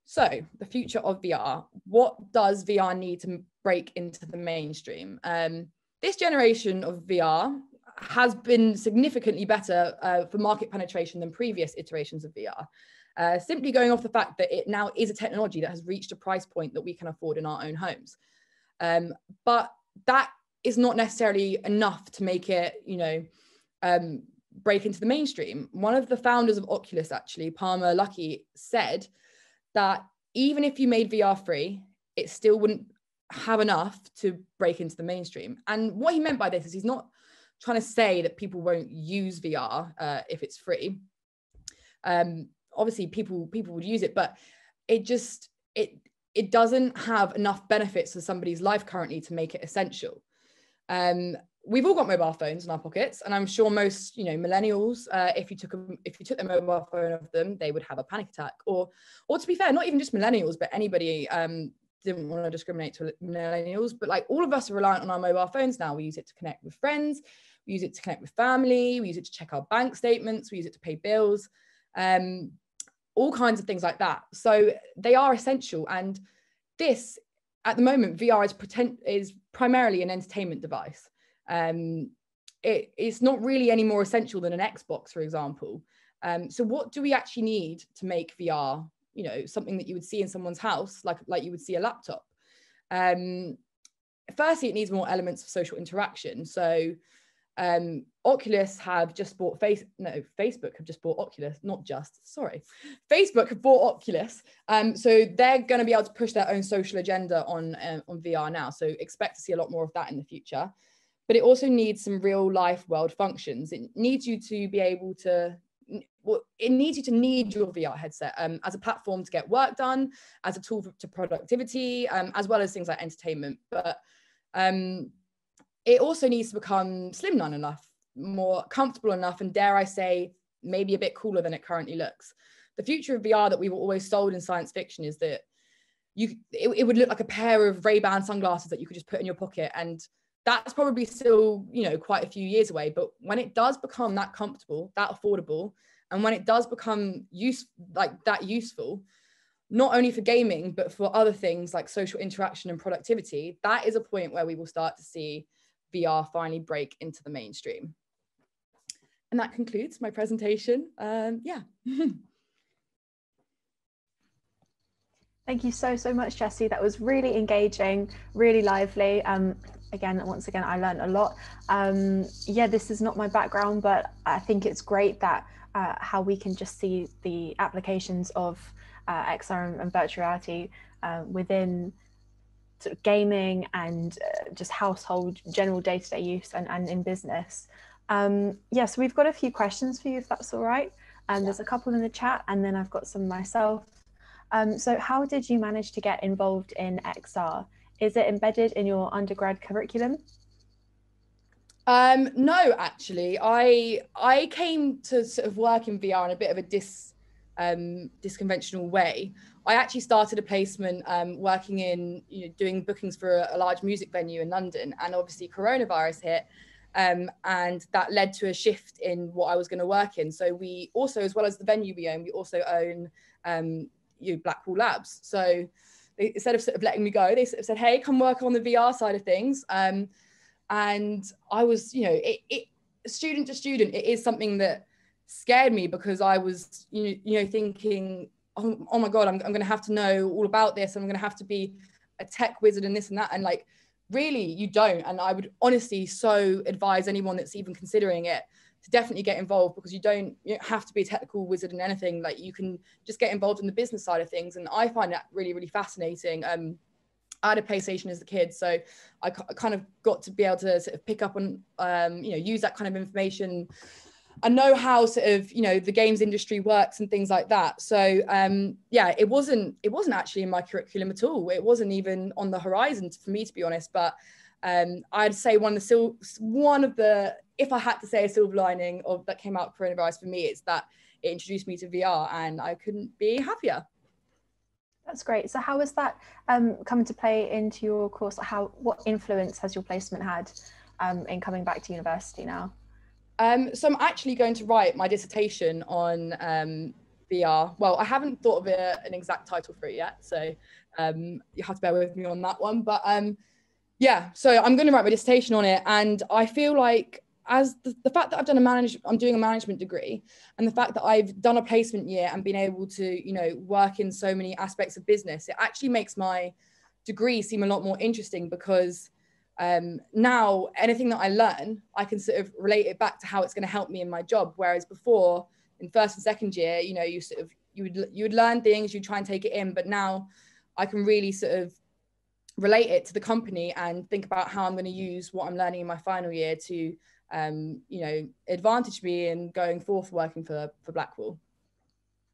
So the future of VR. What does VR need to break into the mainstream? This generation of VR has been significantly better for market penetration than previous iterations of VR. Simply going off the fact that it now is a technology that has reached a price point that we can afford in our own homes. But that is not necessarily enough to make it, break into the mainstream. One of the founders of Oculus, actually, Palmer Luckey, said that even if you made VR free, it still wouldn't have enough to break into the mainstream. And what he meant by this is he's not trying to say that people won't use VR if it's free. Obviously, people would use it, but it doesn't have enough benefits for somebody's life currently to make it essential. We've all got mobile phones in our pockets, and I'm sure most, millennials, if you took their mobile phone off them, they would have a panic attack. Or to be fair, not even just millennials, but anybody. Didn't want to discriminate to millennials, but like all of us are reliant on our mobile phones now. We use it to connect with friends, we use it to connect with family, we use it to check our bank statements, we use it to pay bills, all kinds of things like that. So they are essential, and this, at the moment, VR is primarily an entertainment device. It's not really any more essential than an Xbox, for example. So what do we actually need to make VR, something that you would see in someone's house, like you would see a laptop? Firstly, it needs more elements of social interaction. So Oculus have just bought Facebook have just bought Oculus, Facebook have bought Oculus. So they're going to be able to push their own social agenda on VR now. So expect to see a lot more of that in the future. But it also needs some real life world functions. It needs you to be able to, it needs you to need your VR headset as a platform to get work done, as a tool to productivity, as well as things like entertainment. But it also needs to become slimline enough, more comfortable enough, and dare I say, maybe a bit cooler than it currently looks. The future of VR that we've always sold in science fiction is that it would look like a pair of Ray-Ban sunglasses that you could just put in your pocket, and that's probably still, quite a few years away. But when it does become that comfortable, that affordable, and when it does become useful, not only for gaming, but for other things like social interaction and productivity, that is a point where we will start to see VR finally break into the mainstream. And that concludes my presentation. Yeah. Thank you so much, Jessie. That was really engaging, really lively. Once again, I learned a lot. Yeah, this is not my background, but I think it's great that how we can just see the applications of XR and virtual reality within sort of gaming and just household general day-to-day use and in business. Yes, we've got a few questions for you, if that's all right. There's a couple in the chat, and then I've got some myself. So how did you manage to get involved in XR? Is it embedded in your undergrad curriculum? No, actually, I came to sort of work in VR in a bit of a disconventional way. I actually started a placement working in, doing bookings for a large music venue in London, and obviously coronavirus hit, and that led to a shift in what I was going to work in. So we also, as well as the venue we own, we also own Blackwall Labs. So they, instead of sort of letting me go, they sort of said, hey, come work on the VR side of things. And I was, student to student, it is something that scared me, because I was, thinking, oh my God, I'm going to have to know all about this. I'm going to have to be a tech wizard and this and that. And like, really, you don't. And I would honestly so advise anyone that's even considering it to definitely get involved, because you don't have to be a technical wizard in anything. Like, you can just get involved in the business side of things. And I find that really, really fascinating. I had a PlayStation as a kid, so I kind of got to be able to sort of pick up on, use that kind of information and know how sort of, the games industry works and things like that. So yeah, it wasn't actually in my curriculum at all. It wasn't even on the horizon for me, to be honest. But I'd say one of the, if I had to say a silver lining of that came out of coronavirus for me, it's that it introduced me to VR, and I couldn't be happier. That's great. So how has that come to play into your course? What influence has your placement had in coming back to university now? So I'm actually going to write my dissertation on VR. Well, I haven't thought of an exact title for it yet, so you have to bear with me on that one. But yeah, so I'm going to write my dissertation on it, and I feel like, as the fact that I'm doing a management degree, and the fact that I've done a placement year and been able to, work in so many aspects of business, it actually makes my degree seem a lot more interesting, because now anything that I learn, I can sort of relate it back to how it's going to help me in my job. Whereas before, in first and second year, you would learn things, you try and take it in, but now I can really sort of relate it to the company and think about how I'm going to use what I'm learning in my final year to advantage me in going forth working for Blackwall.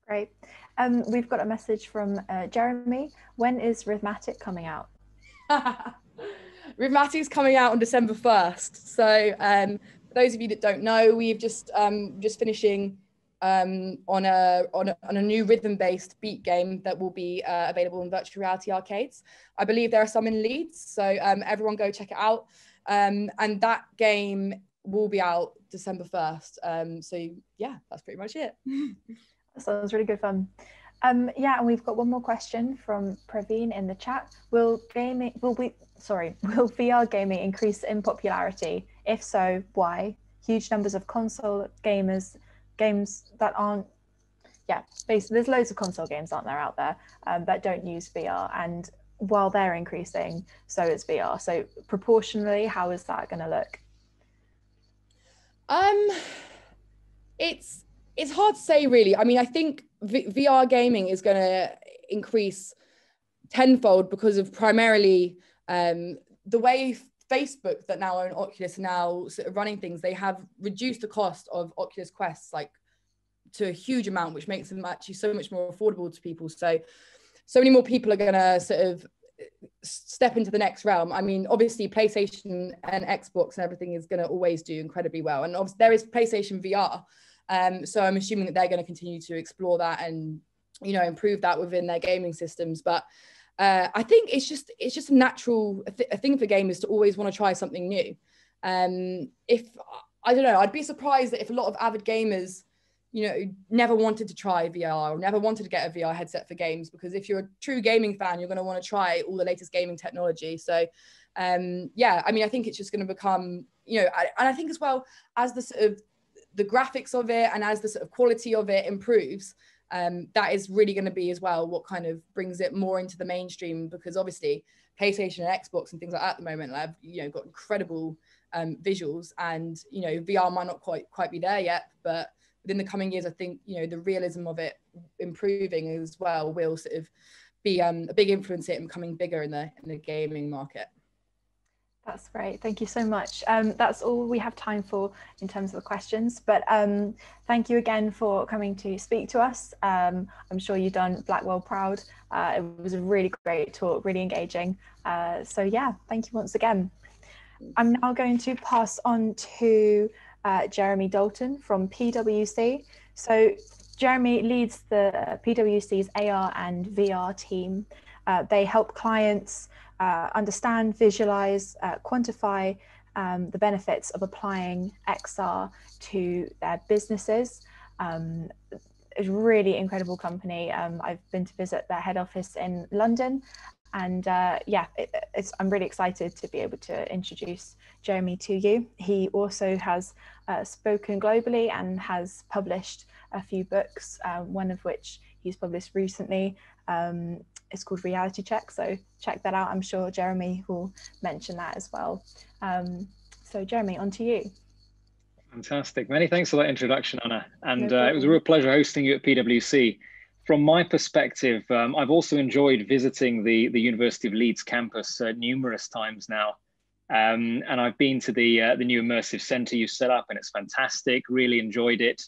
Great. We've got a message from Jeremy. When is Rhythmatic coming out? Rhythmatic's coming out on December 1st. So for those of you that don't know, we've just finishing on a new rhythm-based beat game that will be available in virtual reality arcades. I believe there are some in Leeds, so everyone go check it out. And that game will be out December 1st. So yeah, that's pretty much it. That sounds really good fun. Yeah, and we've got one more question from Praveen in the chat. Will VR gaming increase in popularity? If so, why? Huge numbers of console games that aren't, basically there's loads of console games, aren't there, out there that don't use VR, and while they're increasing, so is VR. So proportionally, how is that going to look? It's hard to say, really. I mean, I think VR gaming is going to increase tenfold because of primarily the way Facebook, that now own Oculus, are now sort of running things. They have reduced the cost of Oculus Quests to a huge amount, which makes them actually so much more affordable to people. So many more people are going to sort of step into the next realm. I mean, obviously PlayStation and Xbox and everything is going to always do incredibly well, and obviously there is PlayStation VR. So I'm assuming that they're going to continue to explore that and, improve that within their gaming systems. But I think it's just a natural a thing for gamers to always want to try something new. If I don't know, I'd be surprised that if a lot of avid gamers, never wanted to try VR or never wanted to get a VR headset for games, because if you're a true gaming fan, you're going to want to try all the latest gaming technology. So yeah, I mean, I think it's just going to become, and I think as well as the sort of the graphics of it and as the sort of quality of it improves, that is really going to be as well what kind of brings it more into the mainstream, because obviously PlayStation and Xbox and things like that at the moment have got incredible visuals, and VR might not quite be there yet, but within the coming years, I think, you know, the realism of it improving as well will sort of be a big influence in it and becoming bigger in the gaming market. That's great. Thank you so much. That's all we have time for in terms of the questions, but thank you again for coming to speak to us. I'm sure you've done Blackwall proud. It was a really great talk, really engaging. So yeah, thank you once again. I'm now going to pass on to Jeremy Dalton from PwC. So Jeremy leads the PwC's AR and VR team. They help clients understand, visualize, quantify the benefits of applying XR to their businesses. It's a really incredible company. I've been to visit their head office in London, and yeah, I'm really excited to be able to introduce Jeremy to you. He also has spoken globally and has published a few books, one of which he's published recently. It's called Reality Check, so check that out. I'm sure Jeremy will mention that as well. So Jeremy, on to you. Fantastic. Many thanks for that introduction, Anna. And No it was a real pleasure hosting you at PwC. From my perspective, I've also enjoyed visiting the University of Leeds campus numerous times now. And I've been to the new immersive center you set up, and it's fantastic, really enjoyed it.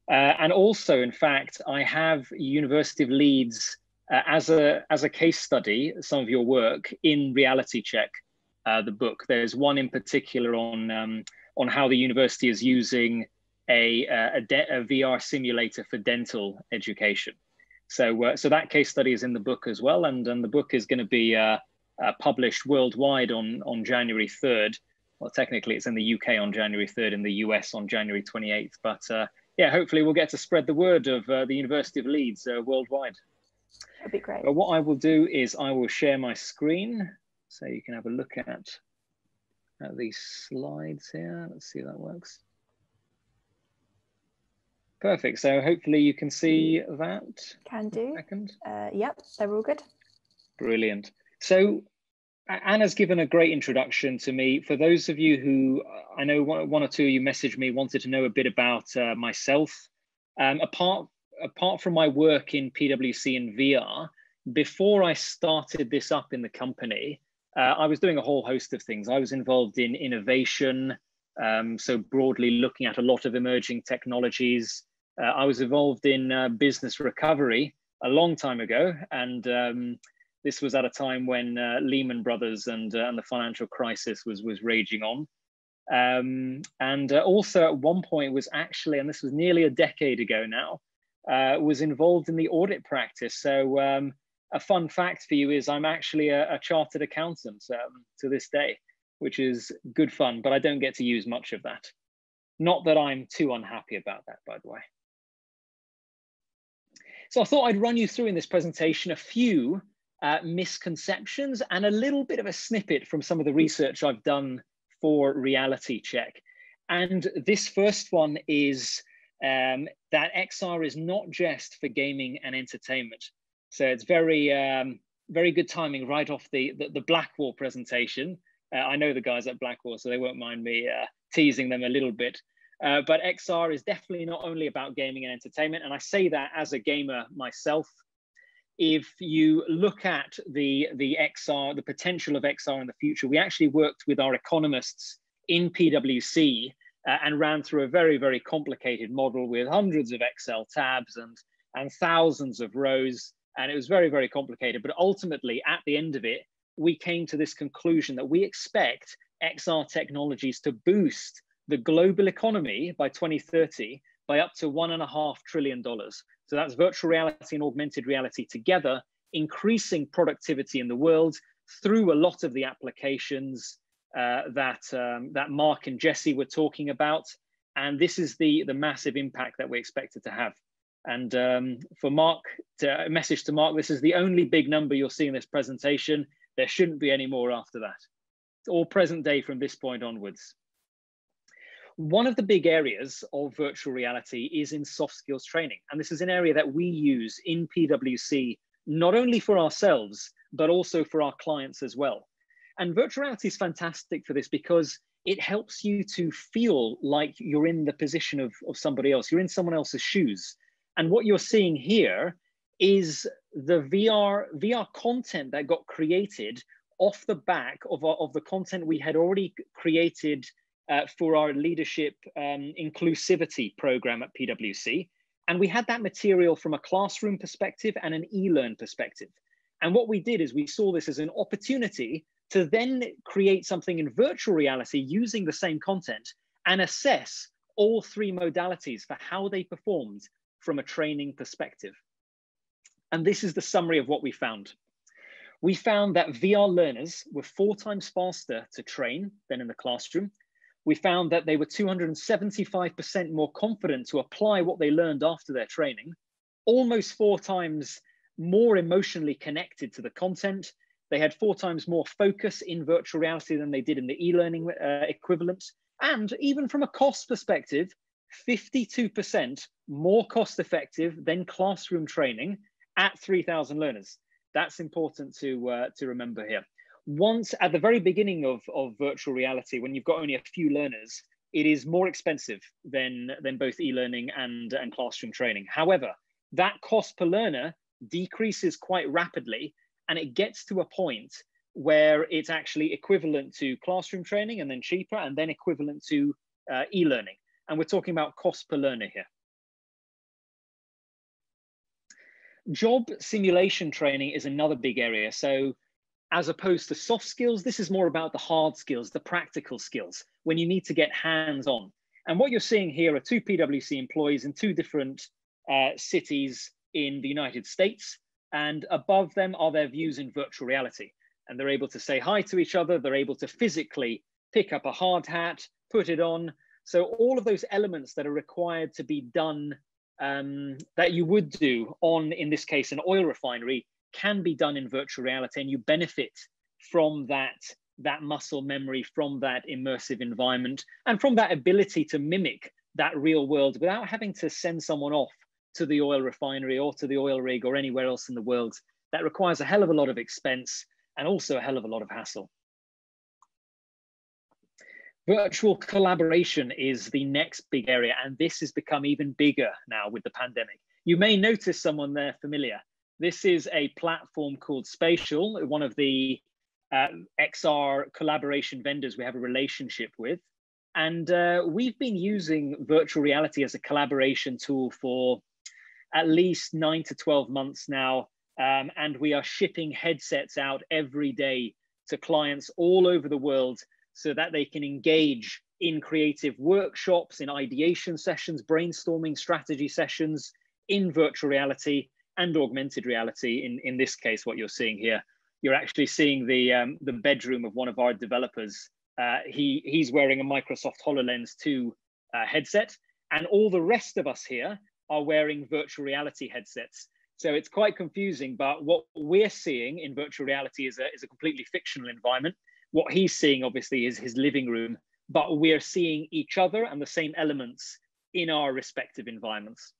And also, in fact, I have University of Leeds as a case study, some of your work in Reality Check, the book. There's one in particular on how the university is using a VR simulator for dental education. So that case study is in the book as well, and the book is going to be published worldwide on January 3rd. Well, technically it's in the UK on January 3rd, in the US on January 28th. But yeah, hopefully we'll get to spread the word of the University of Leeds worldwide. That'd be great. But what I will do is I will share my screen so you can have a look at these slides here. Let's see if that works. Perfect. So hopefully you can see that. Can do. Second. Yep, they're all good. Brilliant. So Anna's given a great introduction to me. For those of you who, I know one or two of you messaged me, wanted to know a bit about myself. Apart from my work in PwC and VR, before I started this up in the company, I was doing a whole host of things. I was involved in innovation, so broadly looking at a lot of emerging technologies. I was involved in business recovery a long time ago, and this was at a time when Lehman Brothers and the financial crisis was raging on. And also at one point was actually, and this was nearly a decade ago now, was involved in the audit practice. So a fun fact for you is I'm actually a chartered accountant to this day, which is good fun, but I don't get to use much of that. Not that I'm too unhappy about that, by the way. So I thought I'd run you through in this presentation a few misconceptions and a little bit of a snippet from some of the research I've done for Reality Check. And this first one is that XR is not just for gaming and entertainment. So it's very, very good timing right off the Blackwall presentation. I know the guys at Blackwall, so they won't mind me teasing them a little bit. But XR is definitely not only about gaming and entertainment. And I say that as a gamer myself. If you look at the XR, the potential of XR in the future, we actually worked with our economists in PwC and ran through a very, very complicated model with hundreds of Excel tabs and thousands of rows. And it was very, very complicated. But ultimately, at the end of it, we came to this conclusion that we expect XR technologies to boost the global economy by 2030 by up to $1.5 trillion. So that's virtual reality and augmented reality together, increasing productivity in the world through a lot of the applications that Mark and Jessie were talking about. And this is the massive impact that we expected to have. And for Mark, a message to Mark, this is the only big number you'll see in this presentation. There shouldn't be any more after that. It's all present day from this point onwards. One of the big areas of virtual reality is in soft skills training. And this is an area that we use in PwC, not only for ourselves, but also for our clients as well. And virtual reality is fantastic for this because it helps you to feel like you're in the position of somebody else. You're in someone else's shoes. And what you're seeing here is the VR content that got created off the back of the content we had already created for our leadership inclusivity program at PwC. And we had that material from a classroom perspective and an e-learn perspective. And what we did is we saw this as an opportunity to then create something in virtual reality using the same content and assess all three modalities for how they performed from a training perspective. And this is the summary of what we found. We found that VR learners were 4 times faster to train than in the classroom. We found that they were 275% more confident to apply what they learned after their training, almost 4 times more emotionally connected to the content. They had 4 times more focus in virtual reality than they did in the e-learning equivalent. And even from a cost perspective, 52% more cost effective than classroom training at 3,000 learners. That's important to remember here. Once at the very beginning of virtual reality, when you've got only a few learners, it is more expensive than both e-learning and classroom training. However, that cost per learner decreases quite rapidly, and it gets to a point where it's actually equivalent to classroom training and then cheaper and then equivalent to e-learning. And we're talking about cost per learner here. Job simulation training is another big area. So as opposed to soft skills, this is more about the hard skills, the practical skills, when you need to get hands-on. And what you're seeing here are 2 PwC employees in 2 different cities in the United States. And above them are their views in virtual reality. And they're able to say hi to each other. They're able to physically pick up a hard hat, put it on. So all of those elements that are required to be done that you would do on, in this case, an oil refinery, can be done in virtual reality, and you benefit from that muscle memory, from that immersive environment, and from that ability to mimic that real world without having to send someone off to the oil refinery or to the oil rig or anywhere else in the world. That requires a hell of a lot of expense and also a hell of a lot of hassle. Virtual collaboration is the next big area, and this has become even bigger now with the pandemic. You may notice someone there familiar. This is a platform called Spatial, one of the XR collaboration vendors we have a relationship with. And we've been using virtual reality as a collaboration tool for at least 9 to 12 months now. And we are shipping headsets out every day to clients all over the world so that they can engage in creative workshops, in ideation sessions, brainstorming strategy sessions, in virtual reality and augmented reality. In this case, what you're seeing here, you're actually seeing the bedroom of one of our developers. He's wearing a Microsoft HoloLens 2 headset, and all the rest of us here are wearing virtual reality headsets. So it's quite confusing, but what we're seeing in virtual reality is a completely fictional environment. What he's seeing, obviously, is his living room, but we're seeing each other and the same elements in our respective environments.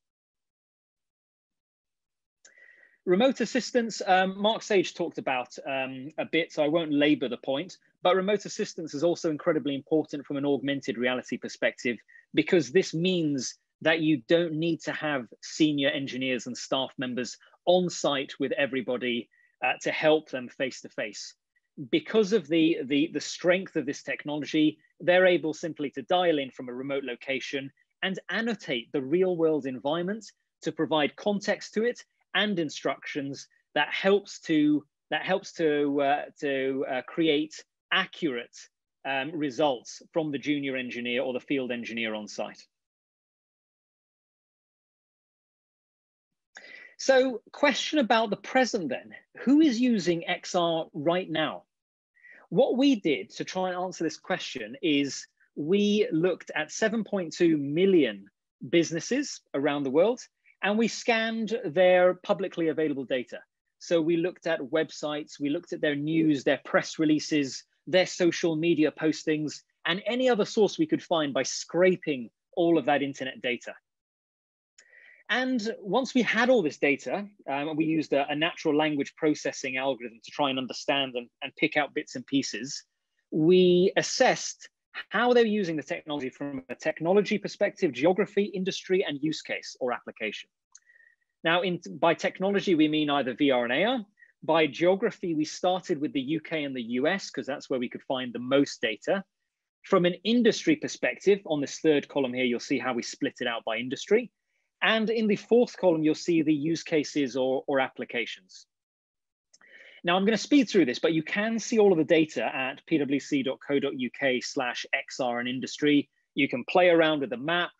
Remote assistance, Mark Sage talked about a bit, so I won't labor the point, but remote assistance is also incredibly important from an augmented reality perspective, because this means that you don't need to have senior engineers and staff members on site with everybody to help them face to face. Because of the strength of this technology, they're able simply to dial in from a remote location and annotate the real world environment to provide context to it and instructions that helps to create accurate results from the junior engineer or the field engineer on site. So, question about the present then. Who is using XR right now? What we did to try and answer this question is we looked at 7.2 million businesses around the world, and we scanned their publicly available data. So we looked at websites, we looked at their news, their press releases, their social media postings, and any other source we could find by scraping all of that internet data. And once we had all this data, we used a natural language processing algorithm to try and understand and pick out bits and pieces. We assessed how they're using the technology from a technology perspective, geography, industry, and use case or application. Now, by technology, we mean either VR and AR. By geography, we started with the UK and the US because that's where we could find the most data. From an industry perspective, on this third column here, you'll see how we split it out by industry. And in the fourth column, you'll see the use cases or applications. Now, I'm going to speed through this, but you can see all of the data at pwc.co.uk/XR and industry. You can play around with the map.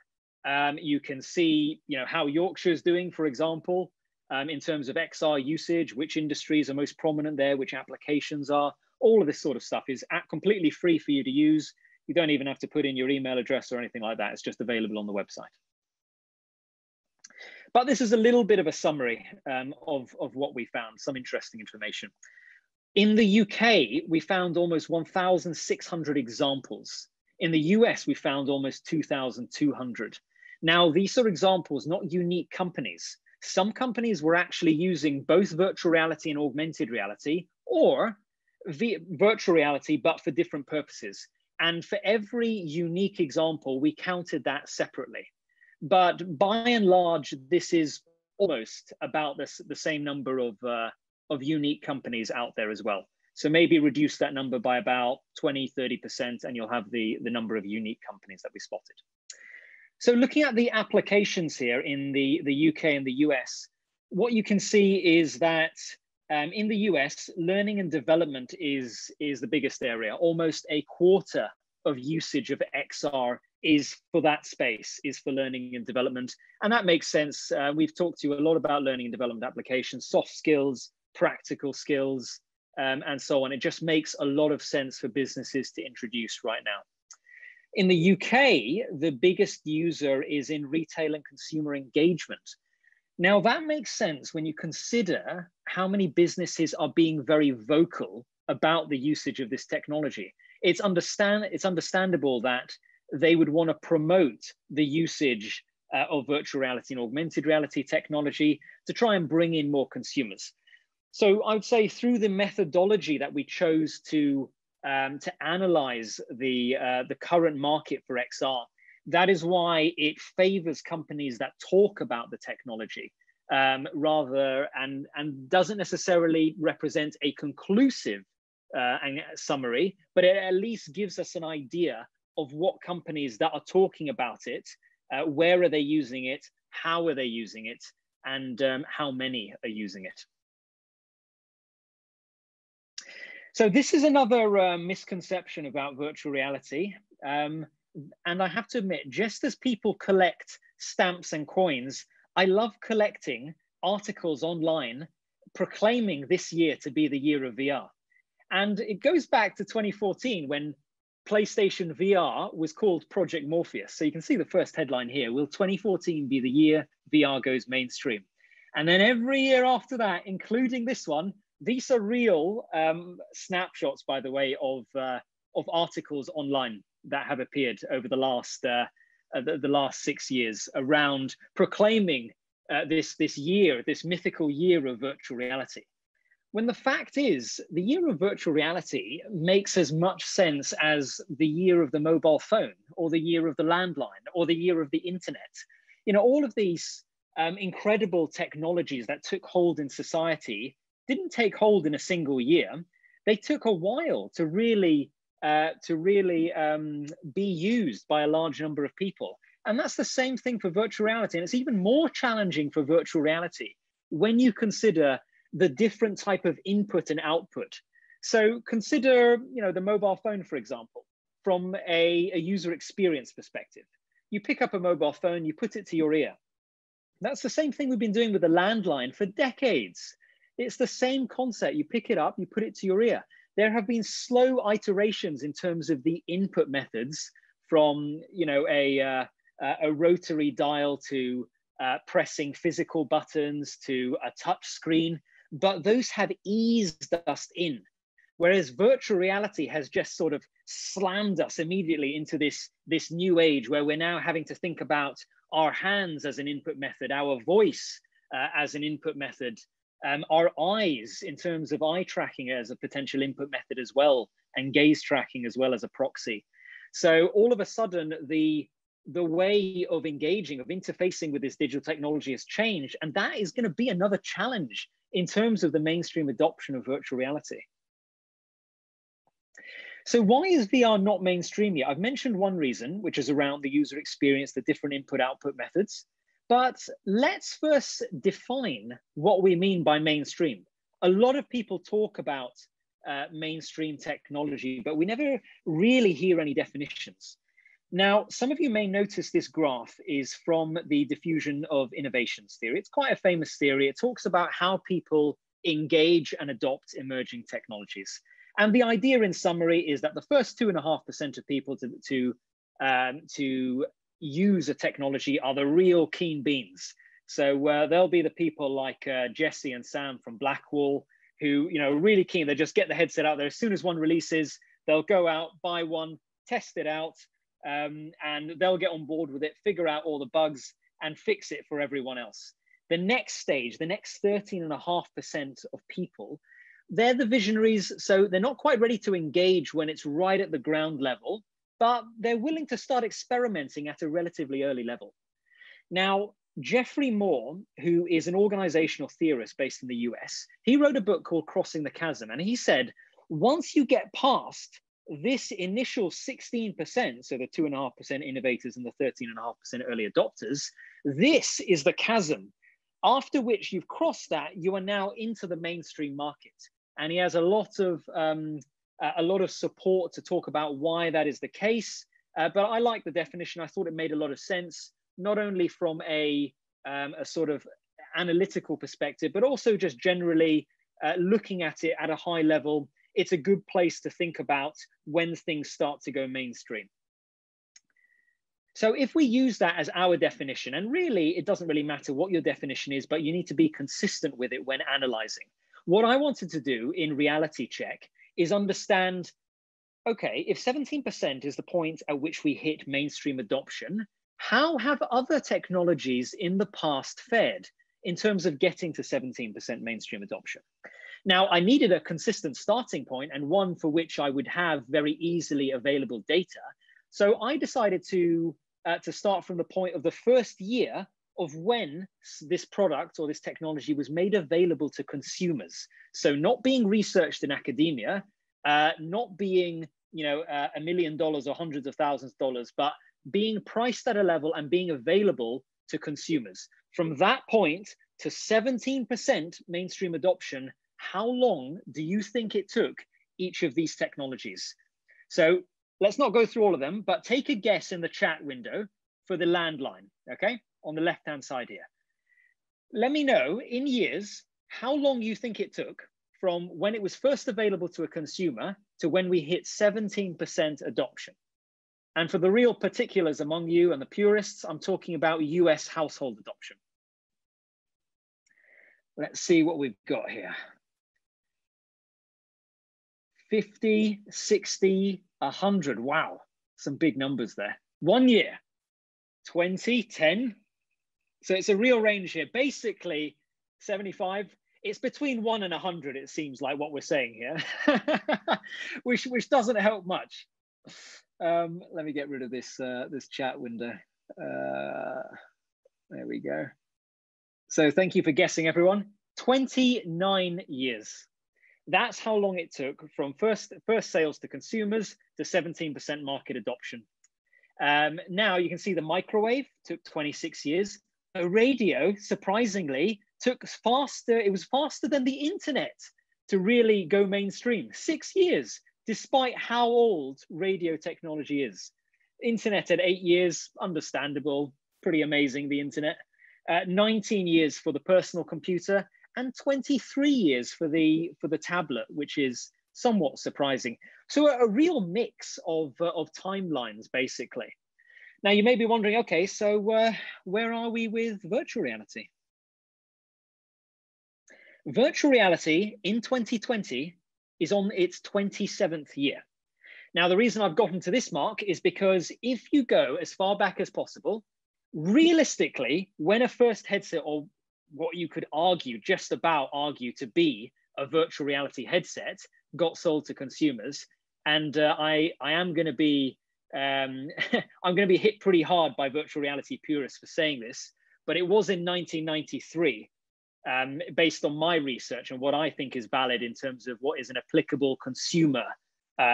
You can see, how Yorkshire is doing, for example, in terms of XR usage, which industries are most prominent there, which applications are. All of this sort of stuff is completely free for you to use. You don't even have to put in your email address or anything like that. It's just available on the website. But this is a little bit of a summary of what we found, some interesting information. In the UK, we found almost 1,600 examples. In the US, we found almost 2,200. Now, these are examples, not unique companies. Some companies were actually using both virtual reality and augmented reality, or virtual reality, but for different purposes. And for every unique example, we counted that separately. But by and large, this is almost about the same number of unique companies out there as well. So maybe reduce that number by about 20, 30%, and you'll have the number of unique companies that we spotted. So looking at the applications here in the UK and the US, what you can see is that in the US, learning and development is the biggest area. Almost a quarter of usage of XR is for that space, is for learning and development. And that makes sense. We've talked to you a lot about learning and development applications, soft skills, practical skills, and so on. It just makes a lot of sense for businesses to introduce right now. In the UK, the biggest user is in retail and consumer engagement. Now, that makes sense when you consider how many businesses are being very vocal about the usage of this technology. It's understandable that they would want to promote the usage of virtual reality and augmented reality technology to try and bring in more consumers. So I would say through the methodology that we chose to analyze the current market for XR, that is why it favors companies that talk about the technology rather and doesn't necessarily represent a conclusive summary, but it at least gives us an idea of what companies that are talking about it, where are they using it, how are they using it, and how many are using it. So this is another misconception about virtual reality. And I have to admit, just as people collect stamps and coins, I love collecting articles online proclaiming this year to be the year of VR. And it goes back to 2014 when PlayStation VR was called Project Morpheus. So you can see the first headline here, will 2014 be the year VR goes mainstream? And then every year after that, including this one, these are real snapshots, by the way, of articles online that have appeared over the last 6 years around proclaiming this year, this mythical year of virtual reality. When the fact is, the year of virtual reality makes as much sense as the year of the mobile phone, or the year of the landline, or the year of the internet. You know, all of these incredible technologies that took hold in society didn't take hold in a single year. They took a while to really be used by a large number of people. And that's the same thing for virtual reality. And it's even more challenging for virtual reality when you consider the different type of input and output. So consider, you know, the mobile phone, for example, from a user experience perspective. You pick up a mobile phone, you put it to your ear. That's the same thing we've been doing with the landline for decades. It's the same concept. You pick it up, you put it to your ear. There have been slow iterations in terms of the input methods, from, you know, a rotary dial to pressing physical buttons to a touch screen, but those have eased us in. Whereas virtual reality has just sort of slammed us immediately into this new age where we're now having to think about our hands as an input method, our voice as an input method, our eyes in terms of eye tracking as a potential input method as well, and gaze tracking as well as a proxy. So all of a sudden, the way of engaging, of interfacing with this digital technology has changed. And that is going to be another challenge in terms of the mainstream adoption of virtual reality. So why is VR not mainstream yet? I've mentioned one reason, which is around the user experience, the different input-output methods. But let's first define what we mean by mainstream. A lot of people talk about mainstream technology, but we never really hear any definitions. Now, some of you may notice this graph is from the diffusion of innovations theory. It's quite a famous theory. It talks about how people engage and adopt emerging technologies. And the idea in summary is that the first 2.5% of people to use a technology are the real keen beans. So they'll be the people like Jessie and Sam from Blackwall, who, you know, really keen. They just get the headset out there. As soon as one releases, they'll go out, buy one, test it out, and they'll get on board with it, figure out all the bugs and fix it for everyone else. The next stage, the next 13.5% of people, they're the visionaries. So they're not quite ready to engage when it's right at the ground level, but they're willing to start experimenting at a relatively early level. Now, Geoffrey Moore, who is an organizational theorist based in the US, he wrote a book called Crossing the Chasm. And he said, once you get past this initial 16%, so the 2.5% innovators and the 13.5% early adopters, this is the chasm. After which you've crossed that, you are now into the mainstream market. And he has a lot of support to talk about why that is the case. But I like the definition. I thought it made a lot of sense, not only from a sort of analytical perspective, but also just generally looking at it at a high level. It's a good place to think about when things start to go mainstream. So if we use that as our definition, and really, it doesn't really matter what your definition is, but you need to be consistent with it when analyzing. What I wanted to do in reality check is understand, okay, if 17% is the point at which we hit mainstream adoption, how have other technologies in the past fared in terms of getting to 17% mainstream adoption? Now, I needed a consistent starting point and one for which I would have very easily available data. So I decided to start from the point of the first year of when this product or this technology was made available to consumers. So not being researched in academia, not being, you know, $1 million or hundreds of thousands of dollars, but being priced at a level and being available to consumers. From that point to 17% mainstream adoption, how long do you think it took each of these technologies? So let's not go through all of them, but take a guess in the chat window for the landline, okay? On the left-hand side here. Let me know in years how long you think it took from when it was first available to a consumer to when we hit 17% adoption. And for the real particulars among you and the purists, I'm talking about US household adoption. Let's see what we've got here. 50, 60, 100. Wow, some big numbers there. 1 year, 20, 10. So it's a real range here. Basically, 75. It's between 1 and 100, it seems like what we're saying here, which doesn't help much. Let me get rid of this, this chat window. There we go. So thank you for guessing, everyone. 29 years. That's how long it took from first sales to consumers to 17% market adoption. Now you can see the microwave took 26 years. A radio, surprisingly, took faster. It was faster than the internet to really go mainstream. 6 years, despite how old radio technology is. Internet at 8 years, understandable, pretty amazing, the internet. 19 years for the personal computer, and 23 years for the tablet, which is somewhat surprising. So a real mix of timelines, basically. Now you may be wondering, okay, so where are we with virtual reality? Virtual reality in 2020 is on its 27th year. Now, the reason I've gotten to this mark is because if you go as far back as possible, realistically, when a first headset, or what you could argue, just about argue to be a virtual reality headset, got sold to consumers, and I am going to be I'm going to be hit pretty hard by virtual reality purists for saying this, but it was in 1993, based on my research and what I think is valid in terms of what is an applicable consumer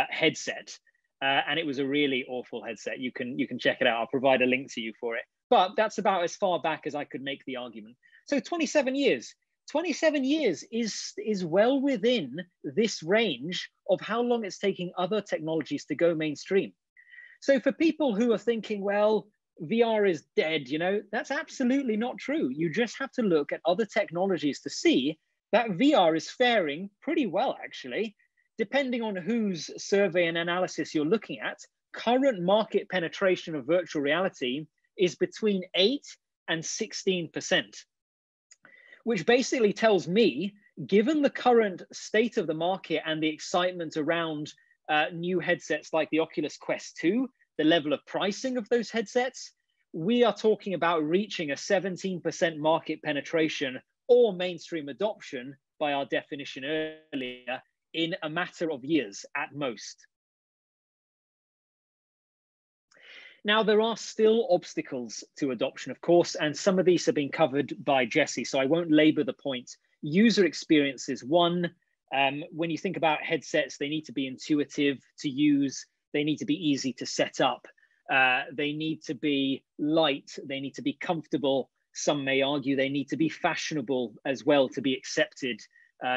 headset. And it was a really awful headset. You can check it out. I'll provide a link to you for it. But that's about as far back as I could make the argument. So 27 years. 27 years is well within this range of how long it's taking other technologies to go mainstream. So for people who are thinking, well, VR is dead, you know, that's absolutely not true. You just have to look at other technologies to see that VR is faring pretty well, actually. Depending on whose survey and analysis you're looking at, current market penetration of virtual reality is between 8 and 16%, which basically tells me, given the current state of the market and the excitement around new headsets like the Oculus Quest 2, the level of pricing of those headsets, we are talking about reaching a 17% market penetration or mainstream adoption by our definition earlier in a matter of years at most. Now, there are still obstacles to adoption, of course, and some of these have been covered by Jessie, so I won't labor the point. User experience is one. When you think about headsets, they need to be intuitive to use. They need to be easy to set up. They need to be light. They need to be comfortable. Some may argue they need to be fashionable as well to be accepted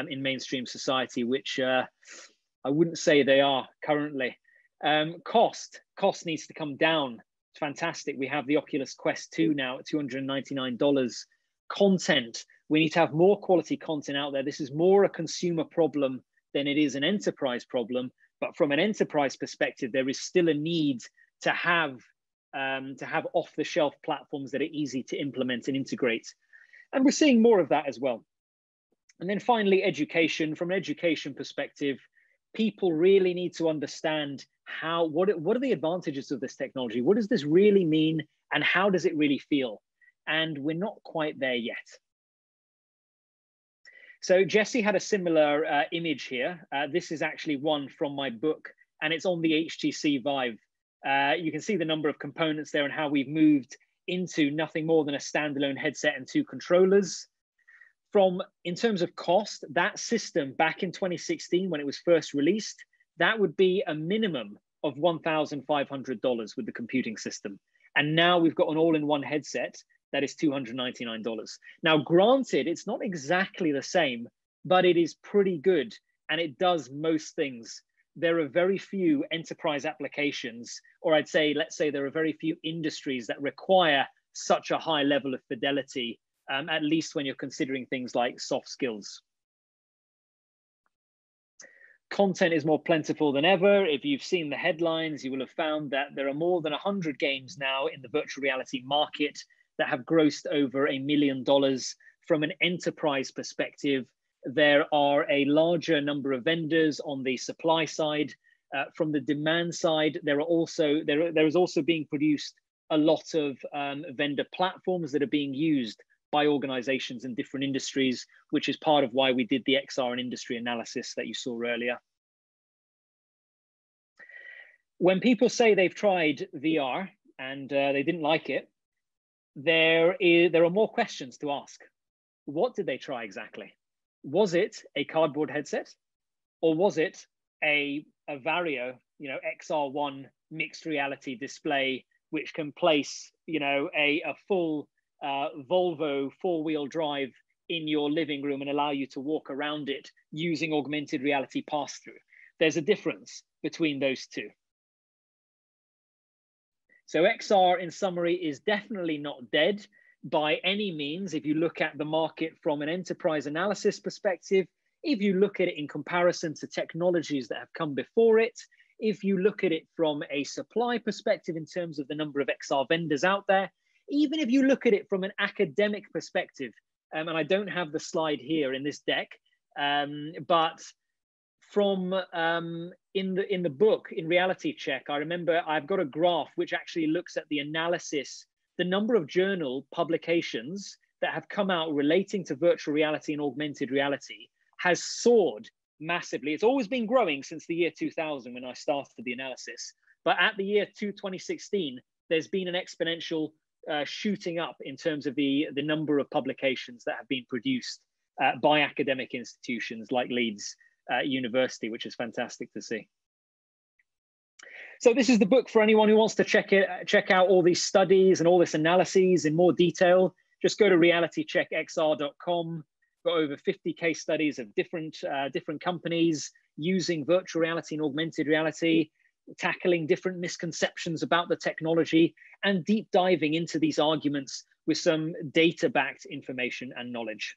in mainstream society, which I wouldn't say they are currently. Cost needs to come down. It's fantastic. We have the Oculus Quest 2 now at $299. Content, we need to have more quality content out there. This is more a consumer problem than it is an enterprise problem. But from an enterprise perspective, there is still a need to have off-the-shelf platforms that are easy to implement and integrate. And we're seeing more of that as well. And then finally, education. From an education perspective, people really need to understand what are the advantages of this technology? What does this really mean? And how does it really feel? And we're not quite there yet. So Jessie had a similar image here. This is actually one from my book, and it's on the HTC Vive. You can see the number of components there and how we've moved into nothing more than a standalone headset and 2 controllers. In terms of cost, that system back in 2016, when it was first released, that would be a minimum of $1,500 with the computing system. And now we've got an all-in-one headset that is $299. Now, granted, it's not exactly the same, but it is pretty good and it does most things. There are very few enterprise applications, or let's say there are very few industries that require such a high level of fidelity, at least when you're considering things like soft skills. Content is more plentiful than ever. If you've seen the headlines, you will have found that there are more than 100 games now in the virtual reality market that have grossed over $1 million. From an enterprise perspective, there are a larger number of vendors on the supply side. From the demand side, there is also being produced a lot of vendor platforms that are being used by organizations in different industries, which is part of why we did the XR and industry analysis that you saw earlier. When people say they've tried VR and they didn't like it, there are more questions to ask. What did they try exactly? Was it a cardboard headset, or was it a Vario, XR1 mixed reality display, which can place, a full Volvo 4-wheel drive in your living room and allow you to walk around it using augmented reality pass-through? There's a difference between those two. So XR, in summary, is definitely not dead by any means. If you look at the market from an enterprise analysis perspective, if you look at it in comparison to technologies that have come before it, if you look at it from a supply perspective in terms of the number of XR vendors out there, even if you look at it from an academic perspective, and I don't have the slide here in this deck, but from in the book, in Reality Check, I remember I've got a graph which actually looks at the analysis, the number of journal publications that have come out relating to virtual reality and augmented reality has soared massively. It's always been growing since the year 2000 when I started the analysis, But at the year 2016, there's been an exponential shooting up in terms of the number of publications that have been produced by academic institutions like Leeds University, which is fantastic to see. So this is the book for anyone who wants to check out all these studies and all this analyses in more detail. Just go to realitycheckxr.com. Got over 50 case studies of different companies using virtual reality and augmented reality, tackling different misconceptions about the technology, and deep diving into these arguments with some data-backed information and knowledge.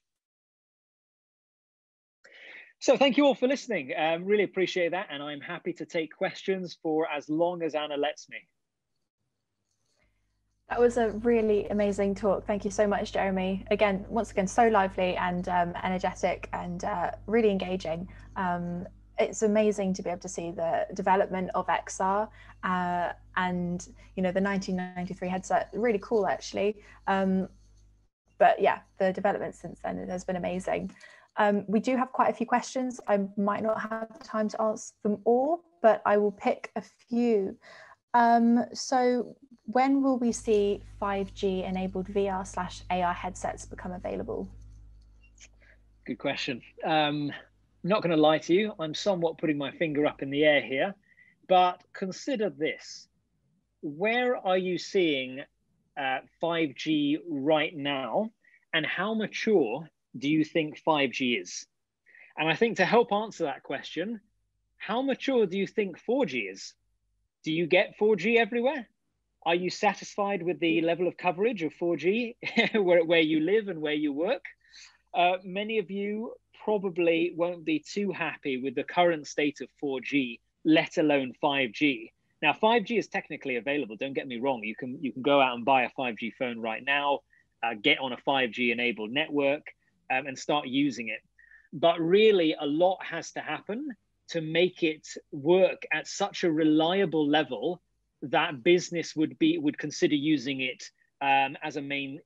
So thank you all for listening. Really appreciate that. And I'm happy to take questions for as long as Anna lets me. That was a really amazing talk. Thank you so much, Jeremy. Again, once again, so lively and energetic and really engaging. It's amazing to be able to see the development of XR and, you know, the 1993 headset, really cool actually. But yeah, the development since then has been amazing. We do have quite a few questions. I might not have time to answer them all, but I will pick a few. So when will we see 5G enabled VR/AR headsets become available? Good question. Not going to lie to you, I'm somewhat putting my finger up in the air here, but consider this. Where are you seeing 5G right now, and how mature do you think 5G is? And I think to help answer that question, how mature do you think 4G is? Do you get 4G everywhere? Are you satisfied with the level of coverage of 4G where you live and where you work? Many of you probably won't be too happy with the current state of 4G, let alone 5G. Now, 5G is technically available, don't get me wrong. You can go out and buy a 5G phone right now, get on a 5G enabled network and start using it. But really, a lot has to happen to make it work at such a reliable level that business would consider using it as a in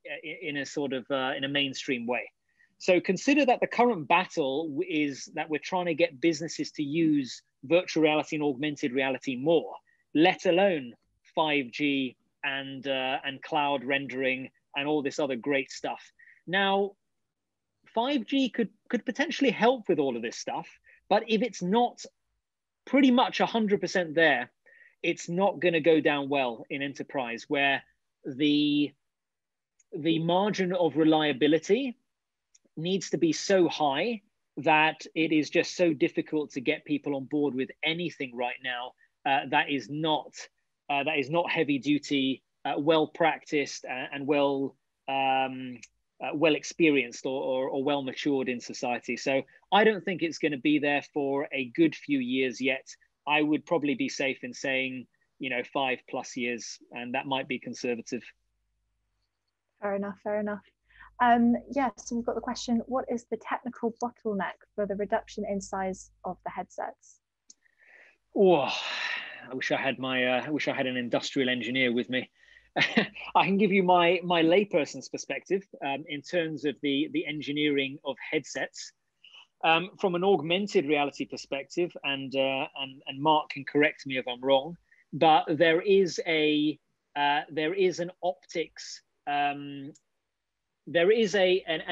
a mainstream way. So consider that the current battle is that we're trying to get businesses to use virtual reality and augmented reality more, let alone 5G and cloud rendering and all this other great stuff. Now, 5G could potentially help with all of this stuff, but if it's not pretty much 100% there, it's not going to go down well in enterprise, where the margin of reliability needs to be so high that it is just so difficult to get people on board with anything right now that is not heavy duty, well practiced, and well experienced or well matured in society. So I don't think it's going to be there for a good few years yet. I would probably be safe in saying, 5+ years, and that might be conservative. Fair enough, fair enough. Yes, so we've got the question, what is the technical bottleneck for the reduction in size of the headsets? Oh, I wish I had an industrial engineer with me. I can give you my layperson's perspective in terms of the engineering of headsets. From an augmented reality perspective, and Mark can correct me if I'm wrong, but there is an optics an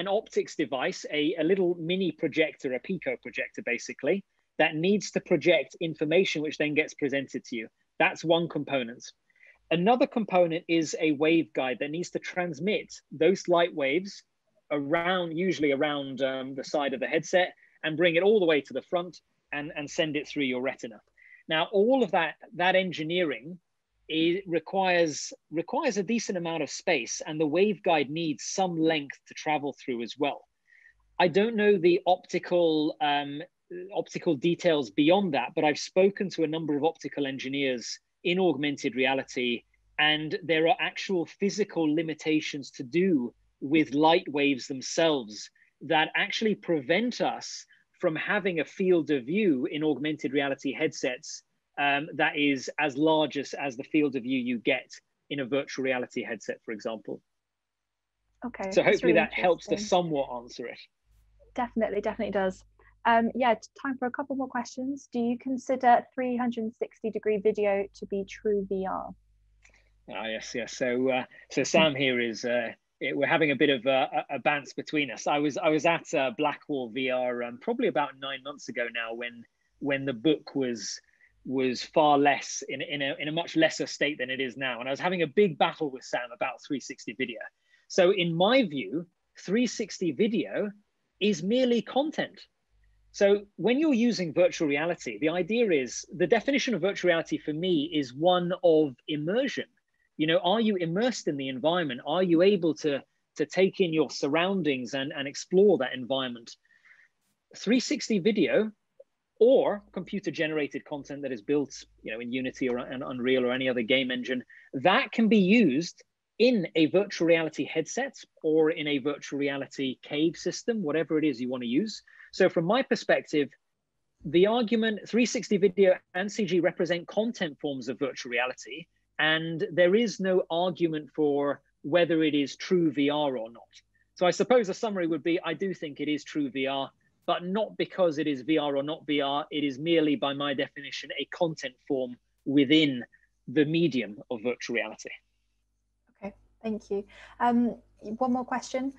optics device, a little mini projector, a pico projector basically, that needs to project information which then gets presented to you. That's one component. Another component is a waveguide that needs to transmit those light waves usually around the side of the headset, and bring it all the way to the front and send it through your retina. Now, all of that engineering requires a decent amount of space, and the waveguide needs some length to travel through as well. I don't know the optical details beyond that, but I've spoken to a number of optical engineers in augmented reality, and there are actual physical limitations to do with light waves themselves that actually prevent us from having a field of view in augmented reality headsets that is as large as the field of view you get in a virtual reality headset, for example. Okay. So hopefully that helps to somewhat answer it. Definitely does. Yeah, time for a couple more questions. Do you consider 360-degree video to be true VR? Yes. So Sam here is we're having a bit of a bounce between us. I was at Blackwall VR probably about 9 months ago now, when the book was far less in a much lesser state than it is now, and I was having a big battle with Sam about 360 video. So in my view, 360 video is merely content. So when you're using virtual reality, the idea is, the definition of virtual reality for me is one of immersion. You know, are you immersed in the environment? Are you able to take in your surroundings and explore that environment? 360 video or computer generated content that is built, you know, in Unity or an Unreal or any other game engine, that can be used in a virtual reality headset or in a virtual reality cave system, whatever it is you want to use. So from my perspective, the argument, 360 video and CG represent content forms of virtual reality, and there is no argument for whether it is true VR or not. So I suppose a summary would be, I do think it is true VR, but not because it is VR or not VR. It is merely, by my definition, a content form within the medium of virtual reality. Okay, thank you. One more question.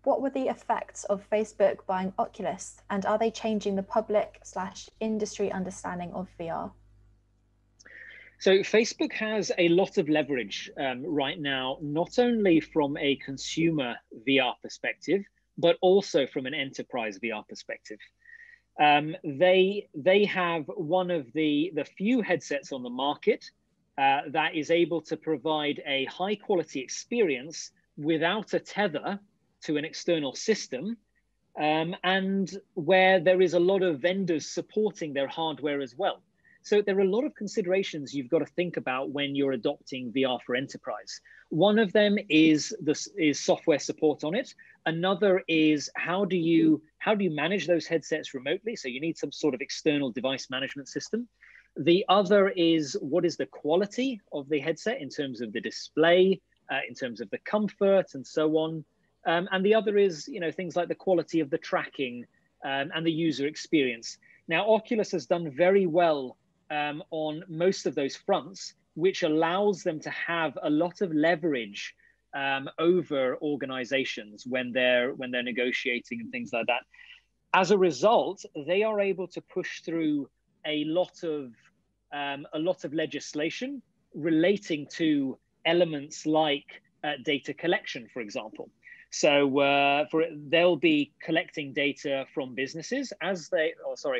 What were the effects of Facebook buying Oculus, and are they changing the public/industry understanding of VR? So Facebook has a lot of leverage right now, not only from a consumer VR perspective, but also from an enterprise VR perspective. They have one of the few headsets on the market that is able to provide a high quality experience without a tether to an external system, and where there is a lot of vendors supporting their hardware as well. So there are a lot of considerations you've got to think about when you're adopting VR for enterprise. One of them is software support on it. Another is how do you manage those headsets remotely? So you need some sort of external device management system. The other is, what is the quality of the headset in terms of the display, in terms of the comfort, and so on. And the other is, you know, things like the quality of the tracking and the user experience. Now, Oculus has done very well on most of those fronts, which allows them to have a lot of leverage over organizations when they're negotiating and things like that. As a result, they are able to push through a lot of legislation relating to elements like data collection, for example. So they'll be collecting data from businesses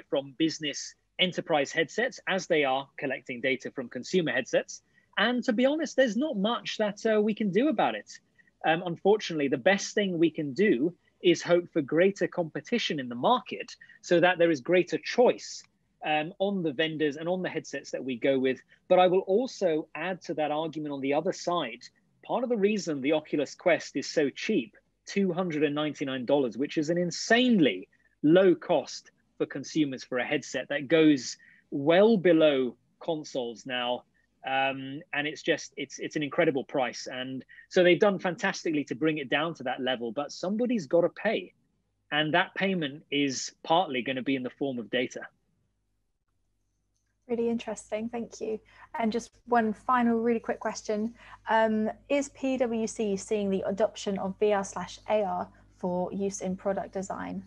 from business enterprise headsets as they are collecting data from consumer headsets. And to be honest, there's not much that we can do about it. Unfortunately, the best thing we can do is hope for greater competition in the market so that there is greater choice on the vendors and on the headsets that we go with. But I will also add to that argument on the other side, part of the reason the Oculus Quest is so cheap, $299, which is an insanely low cost for consumers for a headset that goes well below consoles now. And it's an incredible price. And so they've done fantastically to bring it down to that level, but somebody's got to pay. And that payment is partly going to be in the form of data. Really interesting, thank you. And just one final really quick question. Is PwC seeing the adoption of VR/AR for use in product design?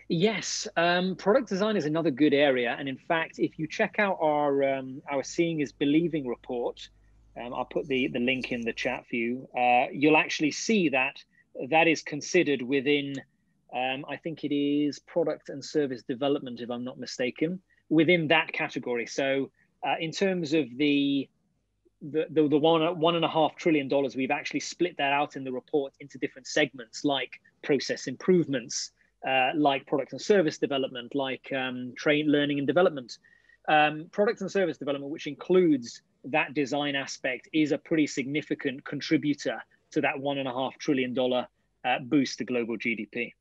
Yes, product design is another good area. And in fact, if you check out our Seeing is Believing report, I'll put the link in the chat for you, you'll actually see that is considered within, I think it is product and service development, if I'm not mistaken, within that category. So in terms of the $1.5 trillion, we've actually split that out in the report into different segments, like process improvements, like product and service development, like learning and development. Product and service development, which includes that design aspect, is a pretty significant contributor to that $1.5 trillion boost to global GDP.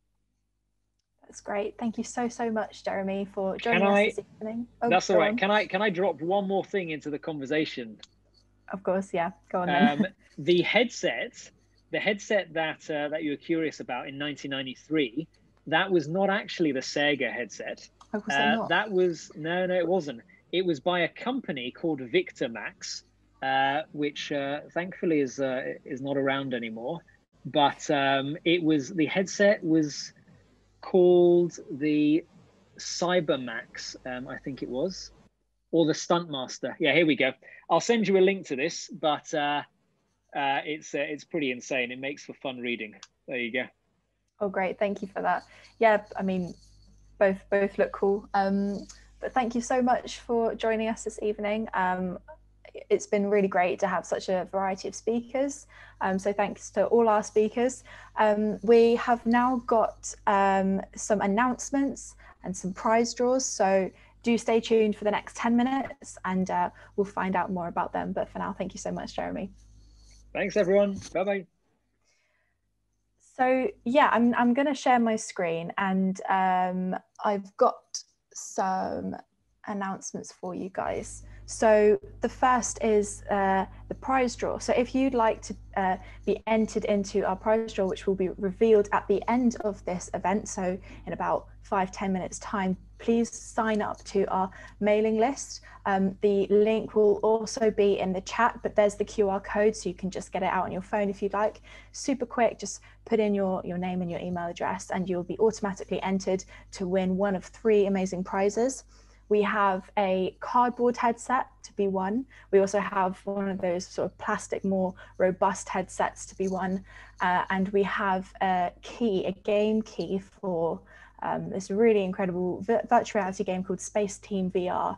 That's great. Thank you so much, Jeremy, for joining us this evening. Oh, that's all right. Can I drop one more thing into the conversation? Of course, yeah. Go on then. The headset that you were curious about in 1993 that was not actually the Sega headset. Oh, was it not? That was, no, it wasn't. It was by a company called Victormax, which thankfully is not around anymore. But the headset was called the Cybermax, I think it was, or the Stuntmaster. Yeah, here we go. I'll send you a link to this, but it's pretty insane. It makes for fun reading. There you go. Oh, great! Thank you for that. Yeah, I mean, both look cool. But thank you so much for joining us this evening. It's been really great to have such a variety of speakers. So thanks to all our speakers. We have now got some announcements and some prize draws. So do stay tuned for the next 10 minutes and we'll find out more about them. But for now, thank you so much, Jeremy. Thanks, everyone. Bye-bye. So yeah, I'm going to share my screen and I've got some announcements for you guys. So the first is the prize draw. So if you'd like to be entered into our prize draw, which will be revealed at the end of this event, so in about 5-10 minutes time, please sign up to our mailing list. The link will also be in the chat, but there's the QR code, so you can just get it out on your phone if you'd like. Super quick, just put in your name and your email address and you'll be automatically entered to win one of 3 amazing prizes. We have a cardboard headset to be won. We also have one of those sort of plastic, more robust headsets to be won. And we have a game key for this really incredible virtual reality game called Space Team VR.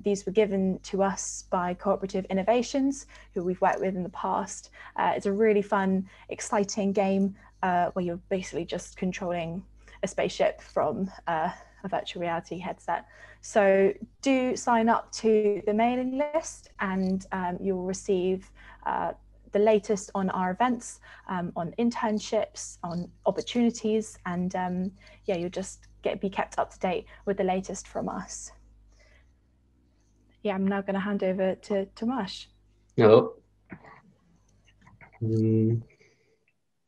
These were given to us by Cooperative Innovations, who we've worked with in the past. It's a really fun, exciting game where you're basically just controlling a spaceship from a virtual reality headset. So do sign up to the mailing list and you'll receive the latest on our events, on internships, on opportunities, and yeah, you'll just be kept up to date with the latest from us. Yeah, I'm now going to hand over to Tomasz. Hello. Can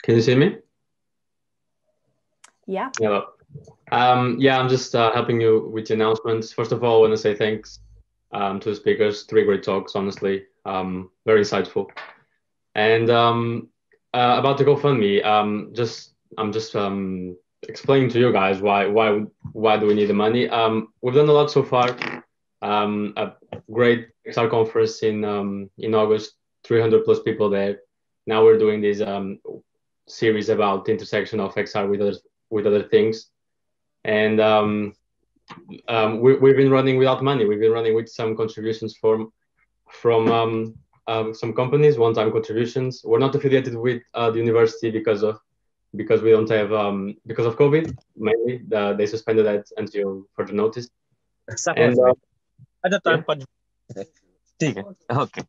you see me? Yeah. Hello. Yeah, I'm just helping you with the announcements. First of all, I want to say thanks to the speakers. 3 great talks, honestly, very insightful. And about the GoFundMe, I'm just explaining to you guys why do we need the money. We've done a lot so far. A great XR conference in August, 300+ people there. Now we're doing this series about the intersection of XR with other things. And we've been running without money. We've been running with some contributions from some companies, one-time contributions. We're not affiliated with the university because we don't have because of COVID. Mainly, they suspended that until further notice. And yeah. Okay.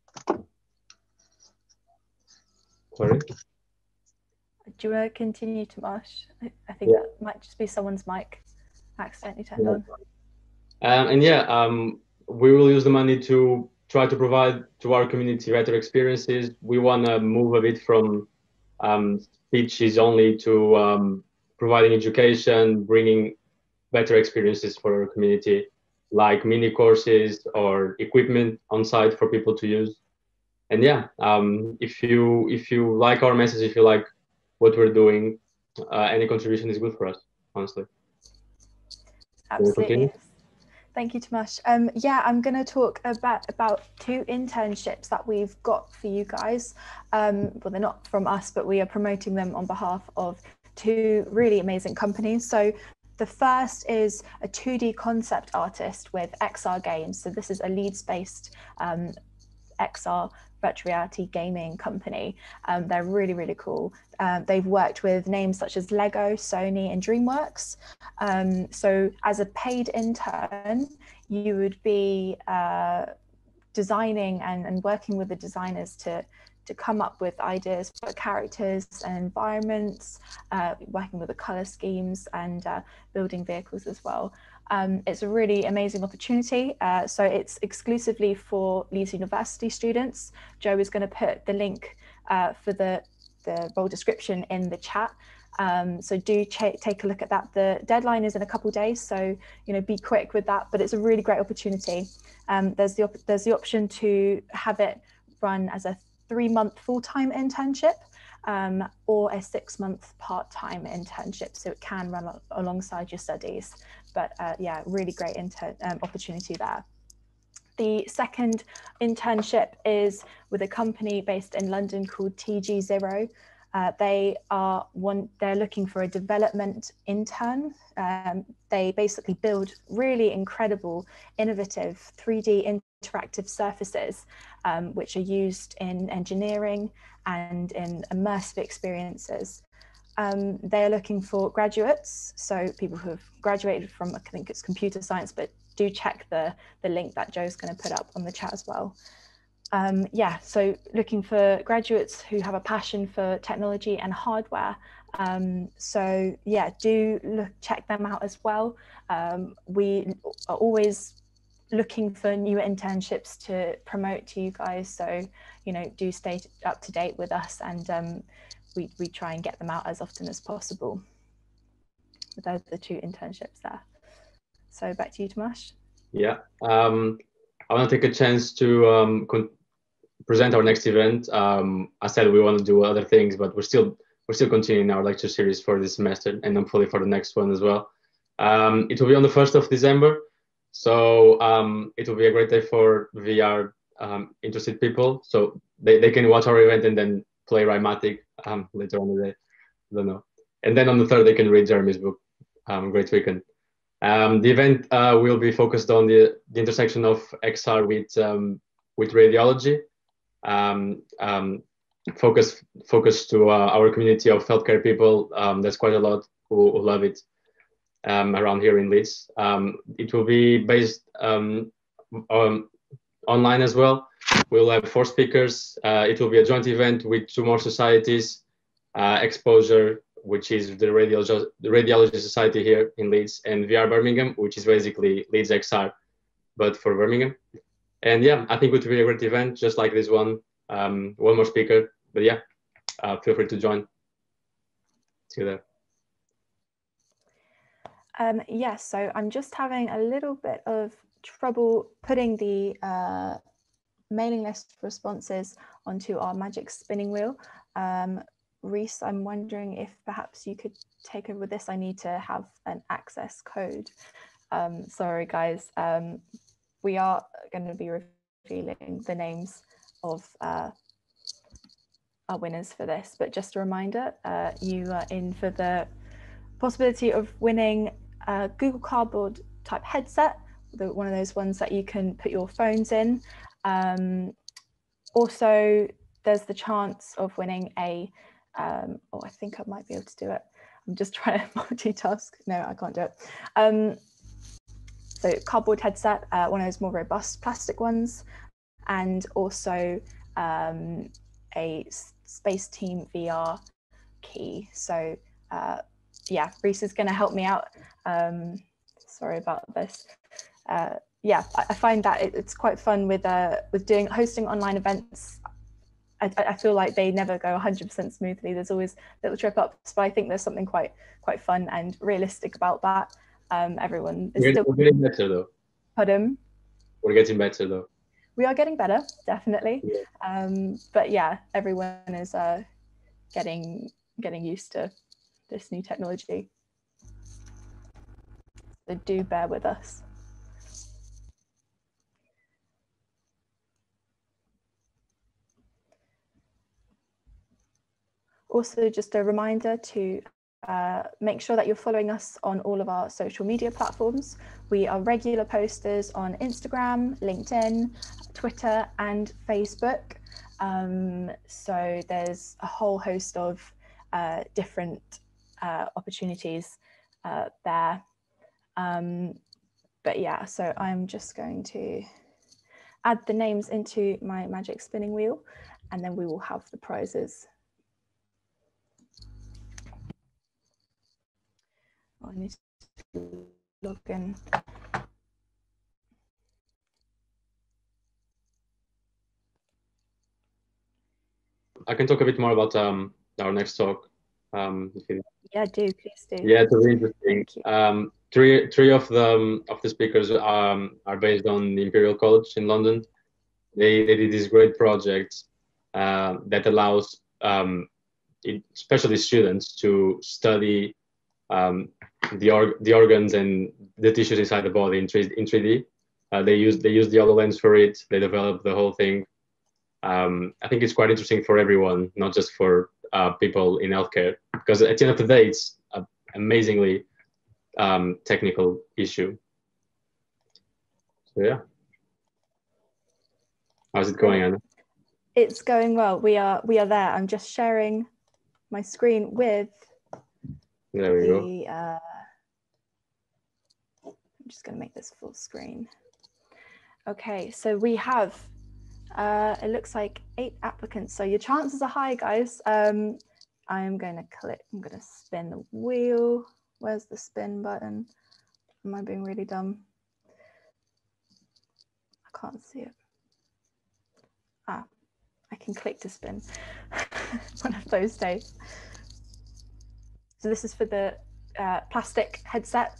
Sorry. Do you want to continue, Tomasz? I think that might just be someone's mic accidentally turned on. And yeah, we will use the money to try to provide to our community better experiences. We want to move a bit from speeches only to providing education, bringing better experiences for our community, like mini courses or equipment on site for people to use. And yeah, if you like our message, if you like what we're doing, any contribution is good for us, honestly. Absolutely. Thank you, Tomasz. Yeah, I'm going to talk about 2 internships that we've got for you guys. Well, they're not from us, but we are promoting them on behalf of 2 really amazing companies. So the first is a 2D concept artist with XR Games. So this is a Leeds-based XR virtual reality gaming company. They're really, really cool. They've worked with names such as Lego, Sony, and DreamWorks. So as a paid intern, you would be designing and working with the designers to come up with ideas for characters and environments, working with the color schemes and building vehicles as well. It's a really amazing opportunity. So it's exclusively for Leeds University students. Joe is going to put the link for the role description in the chat. So do take a look at that. The deadline is in a couple of days, so be quick with that. But it's a really great opportunity. There's the option to have it run as a 3-month full-time internship, or a 6-month part-time internship, so it can run alongside your studies. But yeah, really great opportunity there. The second internship is with a company based in London called TG0. They're looking for a development intern. They basically build really incredible, innovative 3D interactive surfaces, which are used in engineering and in immersive experiences. They're looking for graduates, so people who have graduated from, I think it's computer science, but do check the link that Joe's going to put up on the chat as well. Yeah, so looking for graduates who have a passion for technology and hardware. So yeah, check them out as well. We are always looking for new internships to promote to you guys, so do stay up to date with us, and we try and get them out as often as possible. But those are the 2 internships there. So back to you, Tomasz. Yeah, I want to take a chance to present our next event. I said we want to do other things, but we're still continuing our lecture series for this semester, and hopefully for the next one as well. It will be on the 1st of December, so it will be a great day for VR interested people. So they can watch our event and then play Rhymatic later on the day. I don't know. And then on the 3rd they can read Jeremy's book. Great weekend. The event will be focused on the intersection of XR with radiology. Focus to our community of healthcare people. There's quite a lot who love it around here in Leeds. It will be based online as well. We'll have 4 speakers. It will be a joint event with 2 more societies, Exposure, which is the Radiology Society here in Leeds, and VR Birmingham, which is basically Leeds XR, but for Birmingham. And yeah, I think it would be a great event, just like this one. One more speaker, but yeah, feel free to join. See you there. Yes, so I'm just having a little bit of trouble putting the mailing list responses onto our magic spinning wheel. Reese, I'm wondering if perhaps you could take over with this. I need to have an access code. Sorry, guys. We are going to be revealing the names of our winners for this, but just a reminder, you are in for the possibility of winning a Google Cardboard type headset, one of those ones that you can put your phones in. Also, there's the chance of winning a oh, I think I might be able to do it. I'm just trying to multitask. No, I can't do it. So cardboard headset, one of those more robust plastic ones, and also a Space Team VR key. So yeah, Reese is going to help me out. Sorry about this. Yeah, I find that it's quite fun with hosting online events. I feel like they never go 100% smoothly. There's always little trip ups, but I think there's something quite fun and realistic about that. Everyone is We're getting better though. Pardon? We're getting better though. We are getting better, definitely. Yeah. But yeah, everyone is getting used to this new technology. So do bear with us. Also, just a reminder to make sure that you're following us on all of our social media platforms. We are regular posters on Instagram, LinkedIn, Twitter, and Facebook. So there's a whole host of different opportunities there. But yeah, so I'm just going to add the names into my magic spinning wheel, and then we will have the prizes. I need to log in. I can talk a bit more about our next talk. If you... Yeah, please do. Yeah, it's really interesting. Three of the speakers are based on the Imperial College in London. They did this great project that allows especially students to study the organs and the tissues inside the body in 3D. They use the HoloLens for it. They developed the whole thing. I think it's quite interesting for everyone, not just for people in healthcare, because at the end of the day, it's an amazingly technical issue. So yeah, how's it going, Anna? It's going well. We are there. I'm just sharing my screen with. There we go. I'm just going to make this full screen. Okay, so we have. It looks like 8 applicants. So your chances are high, guys. I am going to click. I'm going to spin the wheel. Where's the spin button? Am I being really dumb? I can't see it. Ah, I can click to spin. One of those days. So this is for the plastic headset.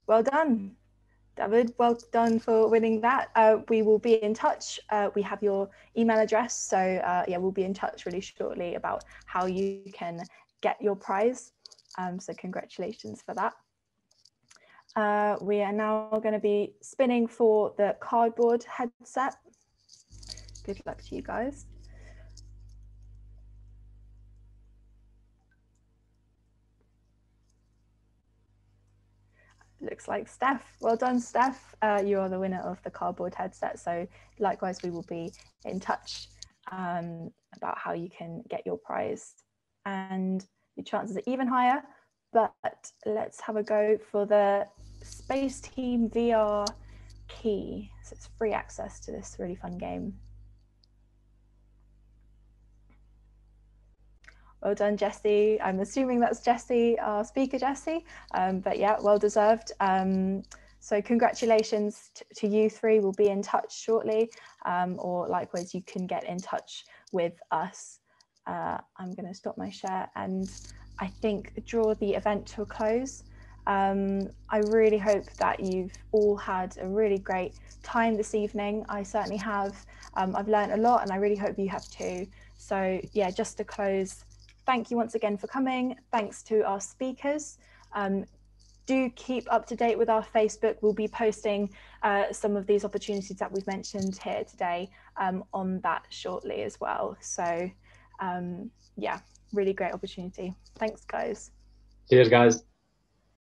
Well done, David. Well done for winning that. We will be in touch. We have your email address. So yeah, we'll be in touch really shortly about how you can get your prize. So congratulations for that. We are now going to be spinning for the cardboard headset. Good luck to you guys. Looks like Steph. Well done, Steph. You are the winner of the cardboard headset. So likewise, we will be in touch about how you can get your prize. And your chances are even higher. But let's have a go for the Space Team VR key. So it's free access to this really fun game. Well done, Jessie. I'm assuming that's Jessie, our speaker, Jessie. But yeah, well deserved. So congratulations to you three. We'll be in touch shortly. Or likewise, you can get in touch with us. I'm going to stop my share and I think draw the event to a close. I really hope that you've all had a really great time this evening. I certainly have. I've learned a lot and I really hope you have too. So yeah, just to close, thank you once again for coming. Thanks to our speakers. Do keep up to date with our Facebook. We'll be posting some of these opportunities that we've mentioned here today on that shortly as well. So yeah, really great opportunity. Thanks, guys. Cheers, guys.